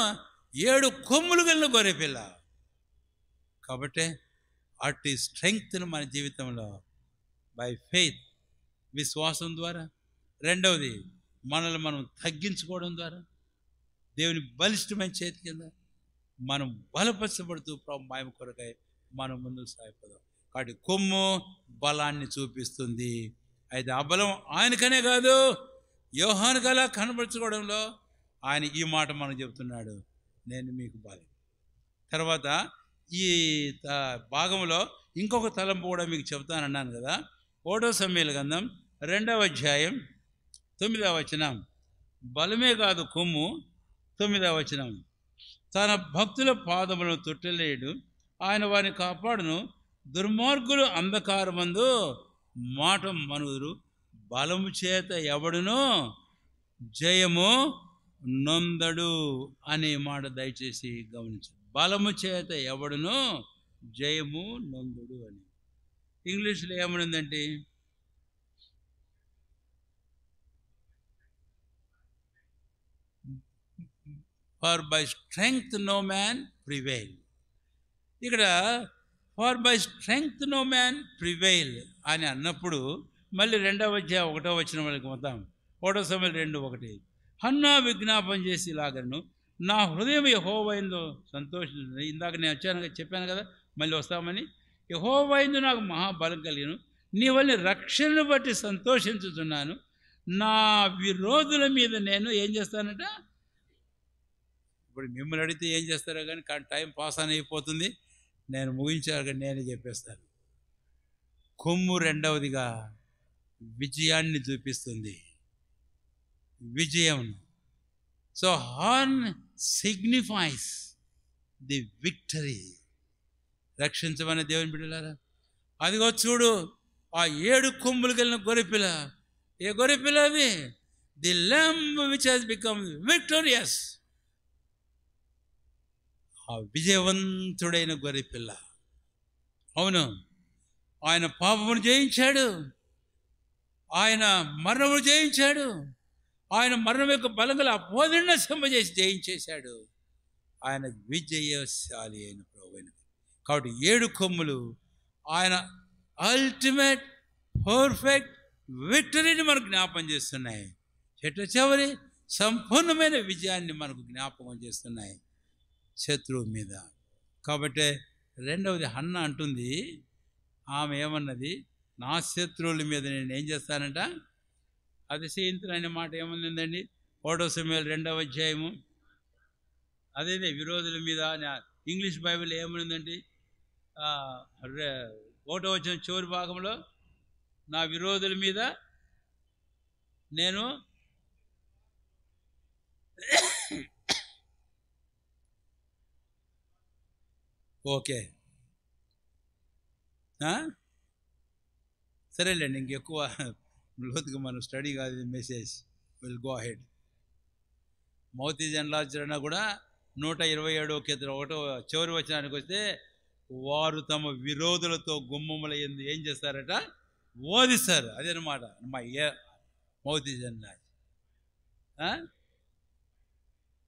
7 కొమ్ములు గల గొర్రెపిల్ల. కాబట్టి అట్టి స్ట్రెంగ్త్ను మన జీవితంలో బై ఫెయిత్, విశ్వాసం ద్వారా, రెండవది మనల్ని మనం తగ్గించుకోవడం ద్వారా, దేవుని బలిష్టమైన చేతి కింద మనం బలపరచబడుతూ మాయం కొరకై మనం ముందుకు సాగిపోదాం. కాబట్టి కొమ్ము బలాన్ని చూపిస్తుంది. అయితే ఆ బలం ఆయనకనే కాదు, యోహాను కలా కనపరచుకోవడంలో ఆయన ఈ మాట మనం చెబుతున్నాడు, నేను మీకు బలం. తర్వాత ఈ భాగంలో ఇంకొక తలంపు కూడా మీకు చెబుతానన్నాను కదా. 1వ సమూయేలు గ్రంథం 2వ అధ్యాయం 9వ వచనం. బలమే కాదు కొమ్ము. 9వ వచనం, తన భక్తుల పాదములను తొట్టలేడు, ఆయన వారిని కాపాడును. దుర్మార్గులు అంధకారమందు మాట మనుదురు, బలము చేత ఎవడునో జయము నొందడు అనే మాట దయచేసి గమనించండి. బలము చేత ఎవడునో జయము నొందుడు అని. ఇంగ్లీష్లో ఏమనుందంటే for by strength no man prevail. ఇక్కడ for by strength no man prevail అని అన్నప్పుడు మళ్ళీ 2వ అధ్యాయం 1వ వచనం వాళ్ళకి మొత్తం 1 సమూయేలు 2:1 హన్నా విజ్ఞాపన చేసి ఇలాగను, నా హృదయం యెహోవాయందు సంతోషించింది. ఇందాక నేను చెప్పాను కదా, మళ్ళీ వస్తామని. యెహోవాయందు నాకు మహాబలం కలిగిను, నీ వల్ల రక్షణను బట్టి సంతోషించుతున్నాను. నా విరోధుల మీద నేను ఏం చేస్తానట. ఇప్పుడు మిమ్మల్ని అడిగితే ఏం చేస్తారో కానీ టైం పాస్ అని అయిపోతుంది. నేను ముగించారు కానీ నేనే చెప్పేస్తాను. కొమ్ము 2వదిగా విజయాన్ని చూపిస్తుంది, విజయం. So horn signifies the victory. రక్షించమని దేవుని బిడ్డలారా, అదిగో చూడు ఆ 7 కొమ్ములు కలిగిన గొర్రెపిల్ల. ఏ గొర్రెపిల్ల అది? The lamb which has become victorious. ఆ విజయవంతుడైన గొర్రెపిల్ల. అవును, ఆయన పాపమును జయించాడు, ఆయన మరణమును జయించాడు, ఆయన మరణం యొక్క బలం గల అపవాదిని సింహజేసి జయించేశాడు. ఆయన విజయశాలి అయిన ప్రభువైన. కాబట్టి 7 కొమ్ములు ఆయన అల్టిమేట్ పర్ఫెక్ట్ విక్టరీని మనకు జ్ఞాపకం చేస్తున్నాయి. చెట్ల చివరి సంపూర్ణమైన విజయాన్ని మనకు జ్ఞాపకం చేస్తున్నాయి శత్రువు మీద. కాబట్టి 2వది హన్న అంటుంది, ఆమె ఏమన్నది, నా శత్రువుల మీద నేను ఏం చేస్తానంట అతిశయింతులు అనే మాట ఏముందండి 1 సమూయేలు 2వ అధ్యాయము. అదే విరోధుల మీద. ఇంగ్లీష్ బైబిల్ ఏముందండి 1వ వచనం చివరి భాగంలో, నా విరోధుల మీద నేను ఓకే సరేలేండి, ఇంకెక్కువ లోతుగా మనం స్టడీ కాదు, message will go ahead. Mouth is enlarged అన్నా కూడా 127వ కీర్తన 1వ చివరి వచనానికి వస్తే, వారు తమ విరోధులతో గుమ్మముల యందు ఏం చేస్తారట, ఓదిస్తారు. అదేనమాట మై మౌత్ ఈజ్ ఎన్లార్జ్డ్.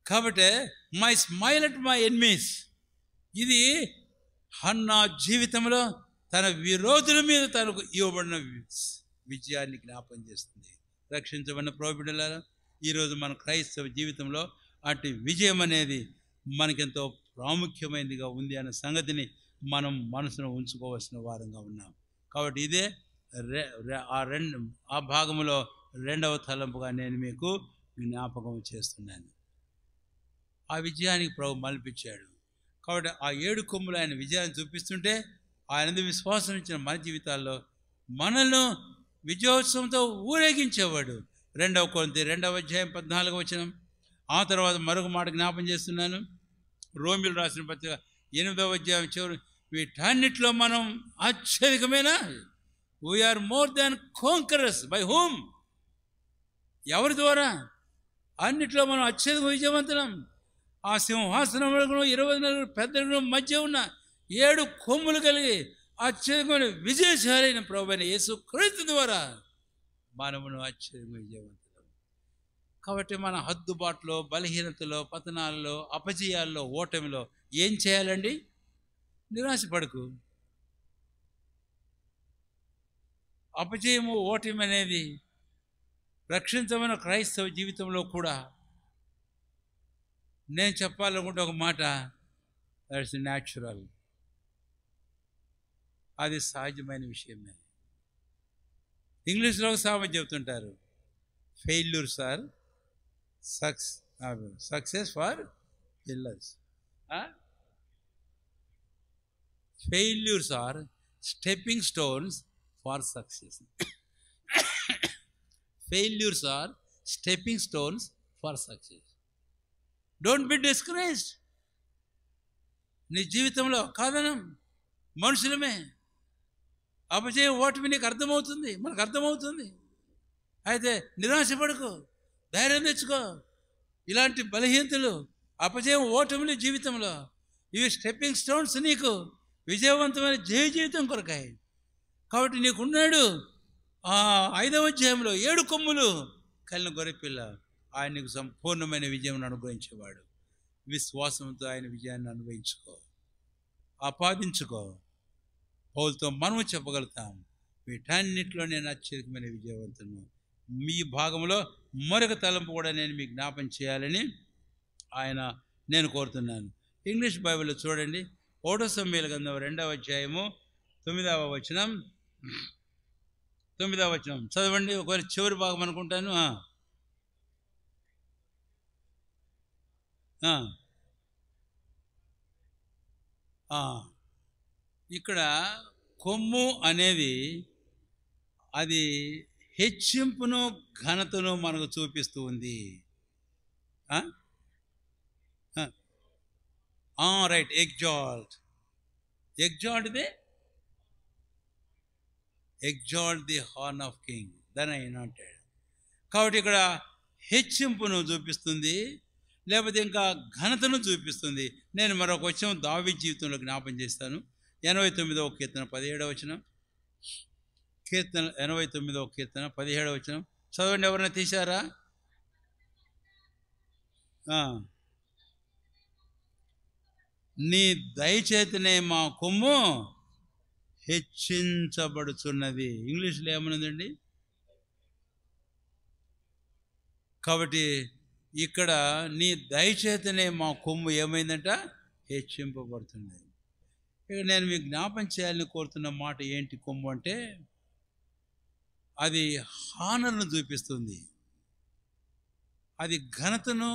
కాబట్టి my smile at my enemies. ఇది హన్నా జీవితంలో తన విరోధుల మీద తనకు ఇవ్వబడిన విజయాన్ని జ్ఞాపకం చేస్తుంది. రక్షించబడిన ప్రోబిడలారా, ఈరోజు మన క్రైస్తవ జీవితంలో అటు విజయం అనేది మనకెంతో ప్రాముఖ్యమైనదిగా ఉంది అనే సంగతిని మనం మనసులో ఉంచుకోవాల్సిన వారంగా ఉన్నాం. కాబట్టి ఇదే ఆ భాగంలో 2వ తలంపుగా నేను మీకు జ్ఞాపకం చేస్తున్నాను. ఆ విజయానికి ప్రభు మలిపించాడు. కాబట్టి ఆ 7 కొమ్ములు ఆయన విజయాన్ని చూపిస్తుంటే, ఆయన విశ్వాసం ఇచ్చిన మన జీవితాల్లో మనల్ని విజయోత్సవంతో ఊరేగించేవాడు. 2వ కొరింథీ 2వ అధ్యాయం 14వ వచనం. ఆ తర్వాత మరొక మాట జ్ఞాపం చేస్తున్నాను, రోమిలు రాసిన పత్రిక 8వ అధ్యాయం చివరి, వీటన్నిటిలో మనం అత్యధికమైన we are more than conquerors. By whom? ఎవరి ద్వారా? అన్నిట్లో మనం అత్యధిక విజయవంతులం. ఆ సింహాసనంలో 24 పెద్దల మధ్య ఉన్న 7 కొమ్ములు కలిగి అత్యధికమైన విజయశాలైన ప్రభువైన యేసుక్రీస్తు ద్వారా మనమును అత్యధిక విజయవంతులం. కాబట్టి మన హద్దుబాటులో, బలహీనతలో, పతనాల్లో, అపజయాల్లో, ఓటమిలో ఏం చేయాలండి? నిరాశపడకు. అపజయము, ఓటమి అనేది రక్షించమైన క్రైస్తవ జీవితంలో కూడా నేను చెప్పాలనుకుంటే ఒక మాట, దట్స్ న్యాచురల్. అది సహజమైన విషయమే. ఇంగ్లీష్లో ఒక సామెత చెబుతుంటారు, failures are success for failers. Failures are stepping stones for success. Failures are stepping stones for success. Don't be discouraged. నీ జీవితంలో కాదనం, మనుషులమే. అపజయం, ఓటమి నీకు అర్థమవుతుంది, మనకు అర్థమవుతుంది. అయితే నిరాశపడకు, ధైర్యం తెచ్చుకో. ఇలాంటి బలహీనతలు, అపజయం, ఓటములు జీవితంలో ఇవి స్టెప్పింగ్ స్టోన్స్ నీకు విజయవంతమైన జీవితం కొరకాయి. కాబట్టి నీకున్నాడు 5వ అధ్యాయంలో 7 కొమ్ములు కలిగిన గొర్రెపిల్ల. ఆయన నీకు సంపూర్ణమైన విజయం అనుగ్రహించేవాడు. విశ్వాసంతో ఆయన విజయాన్ని అనుభవించుకో, ఆపాదించుకో. పౌలుతో మనము చెప్పగలుగుతాం, వీటన్నిటిలో నేను అత్యధికమైన విజయవంతును. మీ భాగంలో మరొక తలంపు కూడా నేను మీకు జ్ఞాపం చేయాలని నేను కోరుతున్నాను. ఇంగ్లీష్ బైబిల్లో చూడండి, 1 సమూయేలు గ్రంథం 2వ అధ్యాయము 9వ వచనం. 9వ వచనం చదవండి. ఒకవేళ చివరి భాగం అనుకుంటాను. ఇక్కడ కొమ్ము అనేది అది హెచ్చింపును ఘనతను మనకు చూపిస్తూ ఉంది. Right, exalt the horn of king then I noted. కాబట్టి ఇక్కడ హెచ్చింపును చూపిస్తుంది, లేకపోతే ఇంకా ఘనతను చూపిస్తుంది. నేను మరొక వచనం దావీదు జీవితంలో జ్ఞాపం చేస్తాను. 89వ కీర్తన 17వ వచనం. 89వ కీర్తన 17వ వచనం చదవండి. ఎవరైనా తీశారా? నీ దయచేతనే మా కొమ్ము హెచ్చించబడుచున్నది. ఇంగ్లీష్లో ఏమనుందండి? కాబట్టి ఇక్కడ నీ దయచేతనే మా కొమ్ము ఏమైందంట? హెచ్చింపబడుతున్నది. ఇక నేను మీకు జ్ఞాపం చేయాలని కోరుతున్న మాట ఏంటి? కొమ్ము అంటే అది హానర్ను చూపిస్తుంది, అది ఘనతను,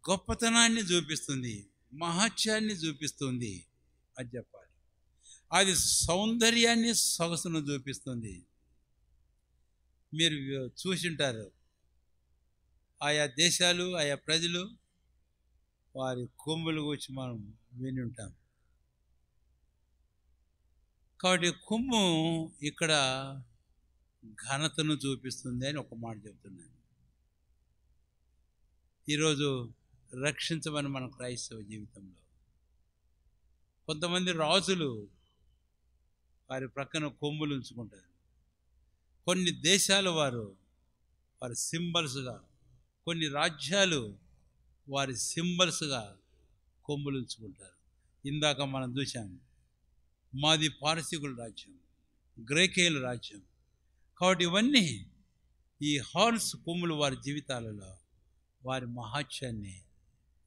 గొప్పతనాన్ని చూపిస్తుంది, మహత్యాన్ని చూపిస్తుంది అది చెప్పాలి. అది సౌందర్యాన్ని, సొగసును చూపిస్తుంది. మీరు చూసింటారు, ఆయా దేశాలు, ఆయా ప్రజలు వారి కొమ్ముల గురించి మనం విని ఉంటాం. కాబట్టి కొమ్ము ఇక్కడ ఘనతను చూపిస్తుంది అని ఒక మాట చెప్తున్నాను. ఈరోజు రక్షించమని మన క్రైస్తవ జీవితంలో కొంతమంది రాజులు వారి ప్రక్కన కొమ్ములు ఉంచుకుంటారు. కొన్ని దేశాల వారి సింబల్స్గా, కొన్ని రాజ్యాలు వారి సింబల్స్గా కొమ్ములు ఉంచుకుంటారు. ఇందాక మనం చూసాం, మాది పారసీకుల రాజ్యం, గ్రేకేయుల రాజ్యం. కాబట్టి ఇవన్నీ ఈ హార్న్స్, కొమ్ములు వారి జీవితాలలో వారి మహాత్యాన్ని,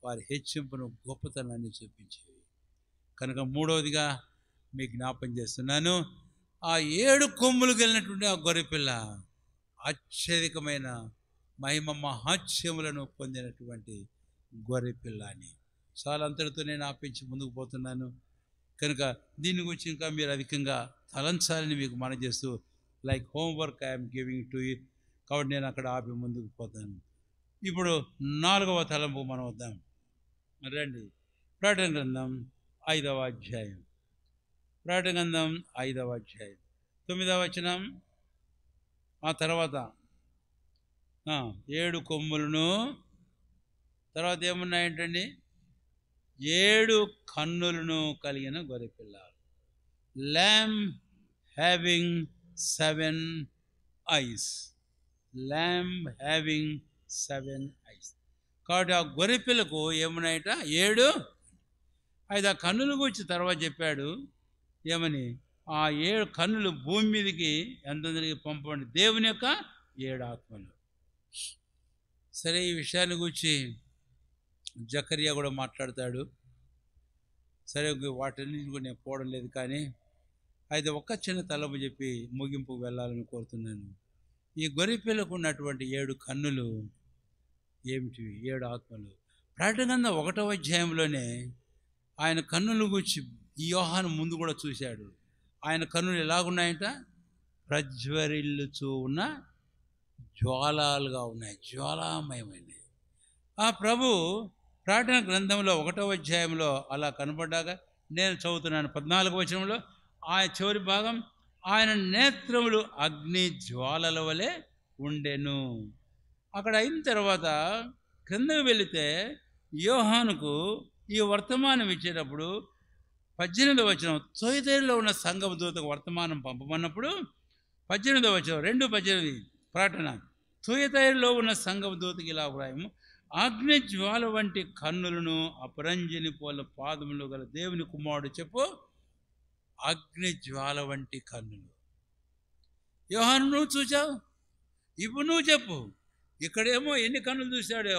వారి హెచ్చింపును, గొప్పతనాన్ని చూపించేవి. కనుక మూడవదిగా మీకు జ్ఞాపం చేస్తున్నాను, ఆ 7 కొమ్ములు కలిగినటువంటి ఆ గొర్రెపిల్ల అత్యధికమైన మహిమ మహాత్యములను పొందినటువంటి గొర్రెపిల్ల అని. చాలా అంతటితో నేను ఆపించి ముందుకు పోతున్నాను. కనుక దీని గురించి ఇంకా మీరు అధికంగా తలంచాలని మీకు మనం చేస్తూ, like homework I'm giving to you. కాబట్టి నేను అక్కడ ఆపి ముందుకు పోతాను. ఇప్పుడు 4వ తలంపు మనం వద్దాం. రండి, ప్రకటన గ్రంథం 5వ అధ్యాయం. ప్రకటన గ్రంథం 5వ అధ్యాయం 9వ వచనం. ఆ తర్వాత 7 కొమ్ములను, తర్వాత ఏమున్నాయంటండి? 7 కన్నులను కలిగిన గొర్రెపిల్ల. ల్యామ్ హ్యావింగ్ 7 ఐస్. ల్యామ్ having 7 ice. కాబట్టి ఆ గొర్రెపిల్లకు ఏమున్నాయట? 7. ఆ కన్నుల గురించి తర్వాత చెప్పాడు. ఏమని? ఆ 7 కన్నులు భూమి మీదకి ఎంతమందికి పంపండి, దేవుని యొక్క 7 ఆత్మలు. సరే, ఈ విషయాన్ని గురించి జకరియా కూడా మాట్లాడతాడు. సరే, వాటన్నింటిని కూడా నేను పోవడం లేదు, కానీ అయితే ఒక్క చిన్న తలపు చెప్పి ముగింపుకు వెళ్ళాలని కోరుతున్నాను. ఈ గొర్రెపిల్లకు ఉన్నటువంటి 7 కన్నులు ఏమిటివి? 7 ఆత్మలు. ప్రకటన గ్రంథం 1వ అధ్యాయంలోనే ఆయన కన్నుల గురించి ఈ యోహాను ముందు కూడా చూశాడు. ఆయన కన్నులు ఎలాగున్నాయంట? ప్రజ్వరిల్లుచూ ఉన్న జ్వాలాలుగా ఉన్నాయి, జ్వాలామయమైనవి. ఆ ప్రభు ప్రకటన గ్రంథంలో 1వ అధ్యాయంలో అలా కనబడ్డాక నేను చదువుతున్నాను 14వ వచనంలో, ఆయన చివరి భాగం, ఆయన నేత్రములు అగ్ని జ్వాలల వలె ఉండెను. అక్కడ అయిన తర్వాత క్రిందకు వెళితే యోహానుకు ఈ వర్తమానం ఇచ్చేటప్పుడు 18వ వచనం, తొయితైరులో ఉన్న సంఘం దూతకు వర్తమానం పంపమన్నప్పుడు 18వ వచనం 2:18 ప్రకటన, తొయితైరులో ఉన్న సంఘం దూతకి ఇలా వ్రాయము, అగ్ని జ్వాల వంటి కన్నులను అపరంజిని పోల పాదములు గల దేవుని కుమారుడు చెప్పు. అగ్ని జ్వాల వంటి కన్నులు. యోహాను నువ్వు చూచావు, ఇప్పుడు నువ్వు చెప్పు. ఇక్కడేమో ఎన్ని కన్నులు చూశాడో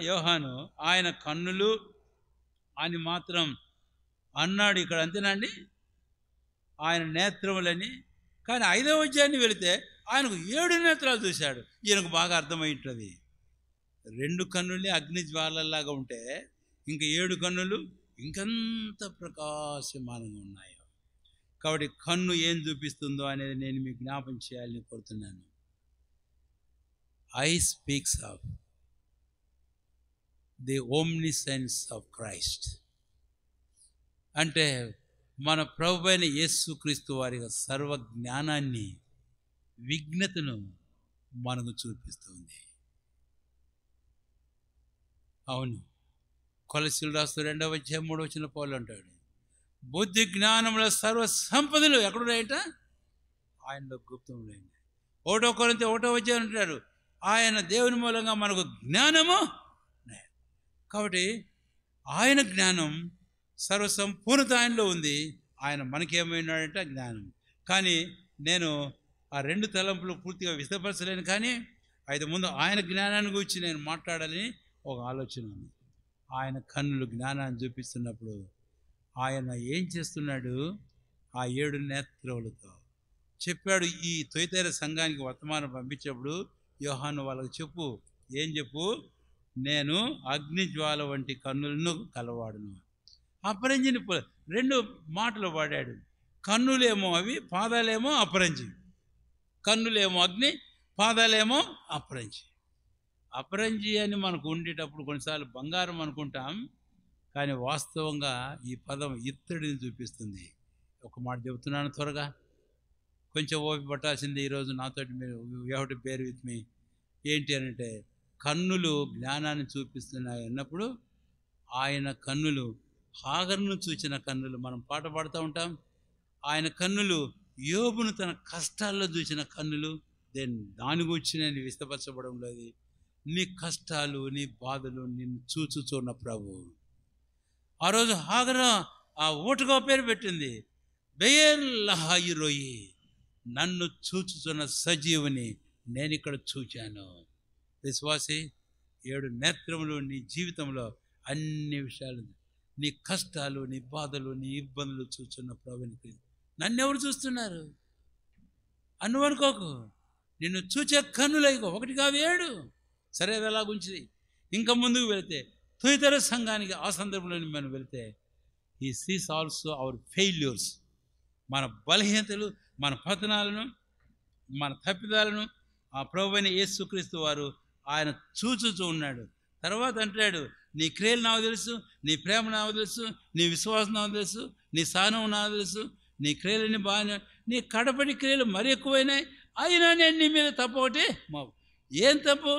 యోహాను, ఆయన కన్నులు అని మాత్రం అన్నాడు ఇక్కడ, అంతేనండి, ఆయన నేత్రములని. కానీ 5వ అధ్యాయాన్ని వెళితే ఆయనకు 7 నేత్రాలు చూశాడు. ఈయనకు బాగా అర్థమై ఉంటుంది. 2 కన్నులే అగ్ని జ్వాలలాగా ఉంటే ఇంకా 7 కన్నులు ఇంకంత ప్రకాశమానంగా ఉన్నాయో. కాబట్టి కన్ను ఏం చూపిస్తుందో అనేది నేను మీకు జ్ఞాపం చేయాలని కోరుతున్నాను. I speaks of the omniscience of Christ. అంటే మన ప్రభు అయిన యేసుక్రీస్తు వారి సర్వ జ్ఞానాన్ని, విజ్ఞతను మనకు చూపిస్తుంది. అవును, కొలసీలు రాస్తూ 2వ అధ్యాయం 3వ వచనం పౌలు అంటాడు, బుద్ధి జ్ఞానముల సర్వ సంపదలు ఎక్కడున్నాయంట? ఆయనలో గుప్తములైన. 1 కొరింథీ 1వ అధ్యాయం అంటాడు, ఆయన దేవుని మూలంగా మనకు జ్ఞానము. కాబట్టి ఆయన జ్ఞానం సర్వసంపూర్ణత ఆయనలో ఉంది. ఆయన మనకేమైనాడంటే జ్ఞానం. కానీ నేను ఆ 2 తలంపులు పూర్తిగా విశదపరచలేను. కానీ అయితే ముందు ఆయన జ్ఞానాన్ని గురించి నేను మాట్లాడాలని ఒక ఆలోచన ఉంది. ఆయన కన్నులు జ్ఞానాన్ని చూపిస్తున్నప్పుడు ఆయన ఏం చేస్తున్నాడు? ఆ 7 నేత్రములతో చెప్పాడు. ఈ తొయితైర సంఘానికి వర్తమానం పంపించేప్పుడు యోహాను వాళ్ళకు చెప్పు, ఏం చెప్పు? నేను అగ్ని జ్వాల వంటి కన్నులను కలవాడును. అపరంజిని 2 మాటలు వాడాడు. కన్నులేమో అవి, పాదాలేమో అపరంజి. కన్నులేమో అగ్ని, పాదాలేమో అపరంజి. అపరంజి అని మనకు ఉండేటప్పుడు కొన్నిసార్లు బంగారం అనుకుంటాం, కానీ వాస్తవంగా ఈ పదం ఇత్తడిని చూపిస్తుంది. ఒక మాట చెబుతున్నాను త్వరగా, కొంచెం ఓపిక పట్టాల్సింది ఈరోజు నాతోటి. మీరు you have to bear with me. ఏంటి అనంటే, కన్నులు జ్ఞానాన్ని చూపిస్తున్నాయి అన్నప్పుడు ఆయన కన్నులు హాగరును చూచిన కన్నులు. మనం పాట పాడుతూ ఉంటాం, ఆయన కన్నులు యోబును తన కష్టాల్లో చూసిన కన్నులు. దాని గురించి నేను విస్తపరచబడం లేదు. నీ కష్టాలు, నీ బాధలు నిన్ను చూచుచున్న ప్రభు. ఆ రోజు హాగరు ఆ ఊటగా పేరు పెట్టింది, బెయేర్లహాయిరోయి, నన్ను చూచుచున్న సజీవుని నేను ఇక్కడ చూచాను. విశ్వాసి, 7 నేత్రములు నీ జీవితంలో అన్ని విషయాలు, నీ కష్టాలు, నీ బాధలు, నీ ఇబ్బందులు చూస్తున్న ప్రభునికి నన్నెవరు చూస్తున్నారు అన్ను అనుకోకు. నిన్ను చూచే కన్నులైగో 1 కాదు 7. సరే, అది అలా గుంచి ఇంకా ముందుకు వెళితే తొయితైర సంఘానికి ఆ సందర్భంలో మనం వెళితే, ఈ సీస్ ఆల్సో అవర్ ఫెయిల్యూర్స్, మన బలహీనతలు, మన పతనాలను, మన తప్పిదాలను ఆ ప్రభువైన యేసుక్రీస్తు వారు ఆయన చూచుచూ ఉన్నాడు. తర్వాత అంటాడు, నీ క్రియలు నాకు తెలుసు, నీ ప్రేమ నాకు తెలుసు, నీ విశ్వాసం నాకు తెలుసు, నీ సహనం నాకు తెలుసు, నీ క్రియలని బాగానే, నీ కడపడి క్రియలు మరి ఎక్కువైనాయి, అయినా నేను నీ మీద తప్పు ఒకటి మావు. ఏం తప్పు?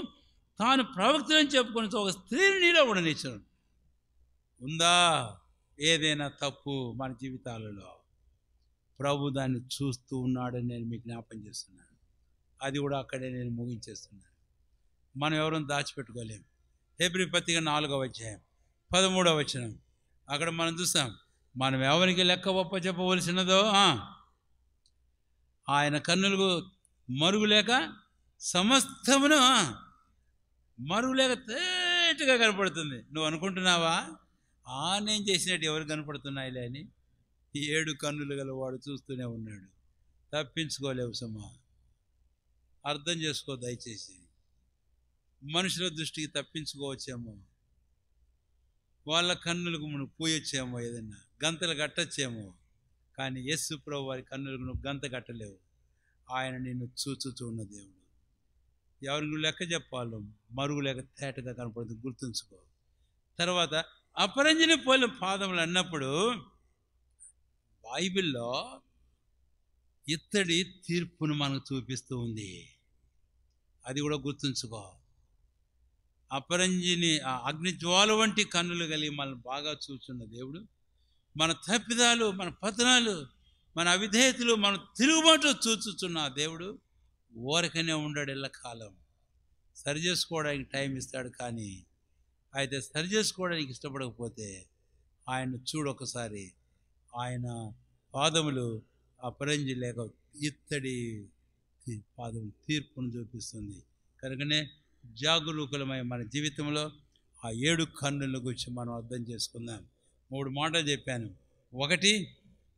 తాను ప్రవక్తని చెప్పుకొని ఒక స్త్రీని నీలో ఉండనిచ్చాడు. ఉందా ఏదైనా తప్పు మన జీవితాలలో? ప్రభు దాన్ని చూస్తూ ఉన్నాడని నేను మీకు జ్ఞాపం చేస్తున్నాను. అది కూడా అక్కడే నేను ముగించేస్తున్నాను. మనం ఎవరైనా దాచిపెట్టుకోలేము. హెబ్రీ పత్రిక 4వ అధ్యాయం 13వ వచనం, అక్కడ మనం చూసాం, మనం ఎవరికి లెక్క ఒప్ప చెప్పవలసినదో ఆయన కన్నులకు మరుగులేక సమస్తమును మరుగులేక తేటగా కనపడుతుంది. నువ్వు అనుకుంటున్నావా నేను చేసినట్టు ఎవరు కనపడుతున్నాయిలే అని? 7 కన్నులు గల వాడు చూస్తూనే ఉన్నాడు. తప్పించుకోలేవు సుమా. అర్థం చేసుకో దయచేసి. మనుషుల దృష్టికి తప్పించుకోవచ్చేమో, వాళ్ళ కన్నులకు నువ్వు పూయొచ్చేమో, ఏదన్నా గంతలు కట్టచ్చేమో, కానీ యేసు ప్రభు వారి కన్నులకు నువ్వు గంత కట్టలేవు. ఆయన నిన్ను చూచుచున్న దేవుడు. ఎవరికి నువ్వు లెక్క చెప్పాలో మరుగు లేక తేటగా కనపడుతుంది, గుర్తుంచుకో. తర్వాత అపరంజిని పోలిన పాదములు అన్నప్పుడు బైబిల్లో ఇత్తడి తీర్పును మనకు చూపిస్తూ ఉంది. అది కూడా గుర్తుంచుకో. అపరంజిని ఆ అగ్ని జ్వాల వంటి కన్నులు కలిగి మనల్ని బాగా చూస్తున్న దేవుడు మన తప్పిదాలు, మన పతనాలు, మన అవిధేయతలు, మన తిరుగుబాటు చూచుచున్న దేవుడు ఊరకనే ఉండడు ఎల్లకాలం. సరి చేసుకోవడానికి టైం ఇస్తాడు. కానీ అయితే సరి చేసుకోవడానికి ఇష్టపడకపోతే ఆయన చూడొకసారి, ఆయన పాదములు అపరంజి లేక ఇత్తడి పాదములు తీర్పును చూపిస్తుంది. కనుకనే జాగరూకులమై మన జీవితంలో ఆ 7 కన్నుల గురించి మనం అర్థం చేసుకుందాం. 3 మాటలు చెప్పాను. 1,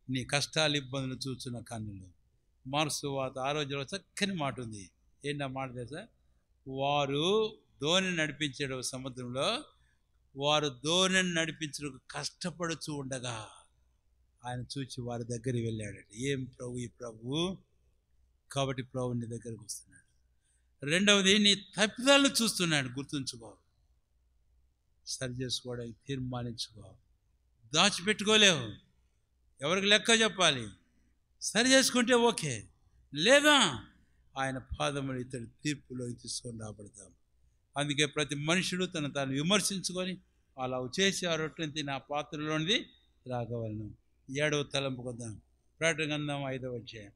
నీ కష్టాలు ఇబ్బందులు చూస్తున్న కన్నులు. మార్క్సు వార్త 6వ చక్కని మాట ఉంది. ఏంటి ఆ మాట తెలుసా? వారు దోణి నడిపించడం సముద్రంలో, వారు దోణిని నడిపించడం కష్టపడుచూ ఉండగా ఆయన చూచి వారి దగ్గరికి వెళ్ళాడట. ఏం ప్రభు ఈ ప్రభు? కాబట్టి ప్రభు నీ దగ్గరకు వస్తున్నాడు. 2వది, నీ తప్పిదాలను చూస్తున్నాడు. గుర్తుంచుకో, సరి చేసుకోవడానికి తీర్మానించుకో. దాచిపెట్టుకోలేవు. ఎవరికి లెక్క చెప్పాలి. సరి చేసుకుంటే ఓకే, లేదా ఆయన పాదములు ఇతడి తీర్పులో తీసుకొని రాబడతాం. అందుకే ప్రతి మనుషుడు తను తాను విమర్శించుకొని అలా చేసి ఆ రొట్టెని తిని ఆ పాత్రలోనిది త్రాగవలను. 7వ తలంపు కొద్దాం. ప్రకటన గ్రంథం 5వ అధ్యాయం.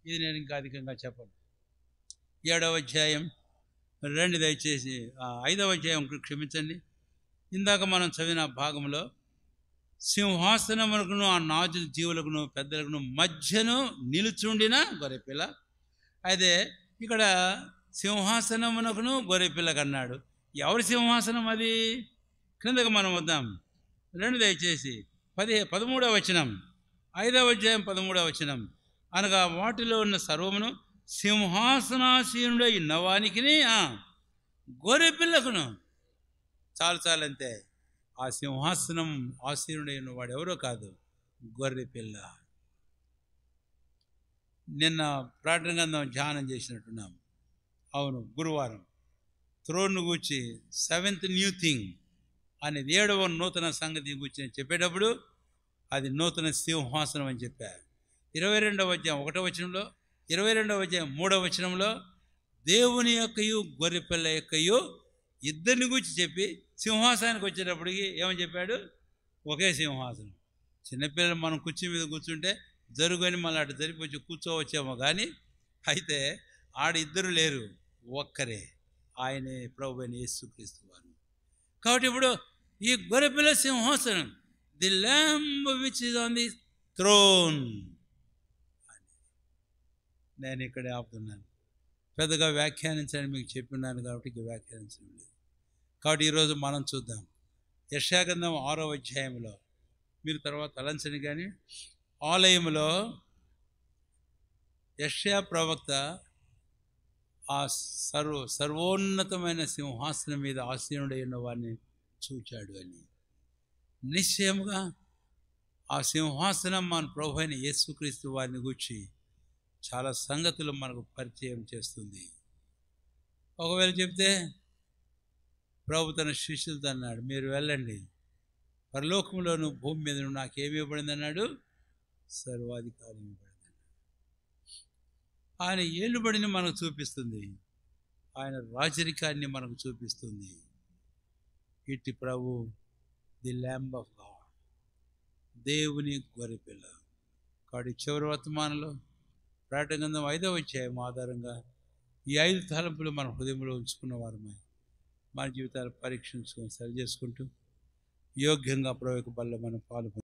ఇది నేను ఇంకా అధికంగా చెప్పను. 7వ అధ్యాయం రండి దయచేసి. 5వ అధ్యాయం క్షమించండి. ఇందాక మనం చదివిన భాగంలో సింహాసనమునకును ఆ 4 జీవులకును పెద్దలకును మధ్యను నిలుచుండిన గొర్రెపిల్ల. అయితే ఇక్కడ సింహాసనమునకును గొర్రెపిల్లకి అన్నాడు. ఎవరి సింహాసనం అది? క్రిందకు మనం వద్దాం. రండి దయచేసి. 13వ వచనం, 5వ అధ్యాయం 13వ వచనం. అనగా వాటిలో ఉన్న సర్వమును సింహాసనాసీనుడై ఉన్నవానికి గొర్రెపిల్లకును. చాలంతే. ఆ సింహాసనం ఆసీనుడై ఉన్నవాడు ఎవరో కాదు, గొర్రెపిల్ల. నిన్న ప్రకటన గ్రంథం ధ్యానం చేసినట్టున్నాం. అవును, గురువారం థ్రోన్ గూర్చి 7th న్యూ థింగ్ అనేది 7వ నూతన సంగతి గురించి చెప్పేటప్పుడు అది నూతన సింహాసనం అని చెప్పారు. 22వ అధ్యాయం 1వ వచనంలో, 22వ అధ్యాయం 3వ వచనంలో దేవుని యొక్కయు గొర్రెపిల్ల యొక్కయు ఇద్దరిని గురించి చెప్పి సింహాసనానికి వచ్చేటప్పటికి ఏమని చెప్పాడు? ఒకే సింహాసనం. చిన్నపిల్లలు మనం కుర్చీ మీద కూర్చుంటే జరుగుని మళ్ళీ అటు జరిపి కూర్చోవచ్చేమో, కానీ అయితే ఆడ ఇద్దరు లేరు, ఒక్కరే, ఆయనే ప్రభు అయిన యేసుక్రీస్తు వారు. కాబట్టి ఇప్పుడు ఈ గొర్రెపిల్ల సింహాసనం, the lamb which is on the throne. నేను ఇక్కడే ఆపుతున్నాను. పెద్దగా వ్యాఖ్యానించని మీకు చెప్పిన్నాను కాబట్టి ఇక వ్యాఖ్యానించడం లేదు. కాబట్టి ఈరోజు మనం చూద్దాం యెషయా గ్రంథం 6వ అధ్యాయంలో. మీరు తర్వాత తలంచని, కానీ ఆలయంలో యెషయా ప్రవక్త ఆ సర్వోన్నతమైన సింహాసనం మీద ఆసీనుడై ఉన్న వారిని చూచాడు అని. నిశ్చయముగా ఆ సింహాసనం మన ప్రభు అయిన యేసుక్రీస్తు వారిని గూర్చి చాలా సంగతులు మనకు పరిచయం చేస్తుంది. ఒకవేళ చెప్తే ప్రభు తన శిష్యులతో అన్నాడు, మీరు వెళ్ళండి, పరలోకంలోను భూమి మీద నాకేమి ఇవ్వబడింది అన్నాడు? సర్వాధికారం ఇవ్వబడింది. ఆయన ఏలుబడిని మనకు చూపిస్తుంది, ఆయన రాజరికాన్ని మనకు చూపిస్తుంది. ఇట్టి ప్రభు, ది ల్యాంబ్ ఆఫ్ గాడ్, దేవుని గొర్రెపిల్ల. కాబట్టి చివరి వర్తమానంలో ప్రకటన గ్రంథం 5వ అధ్యాయం ఆధారంగా ఈ 5 తలంపులు మన హృదయంలో ఉంచుకున్న వారమై మన జీవితాలు పరీక్షించుకొని సరి చేసుకుంటూ యోగ్యంగా ప్రభు యొక్క బల్ల మనం పాల్గొంటాం.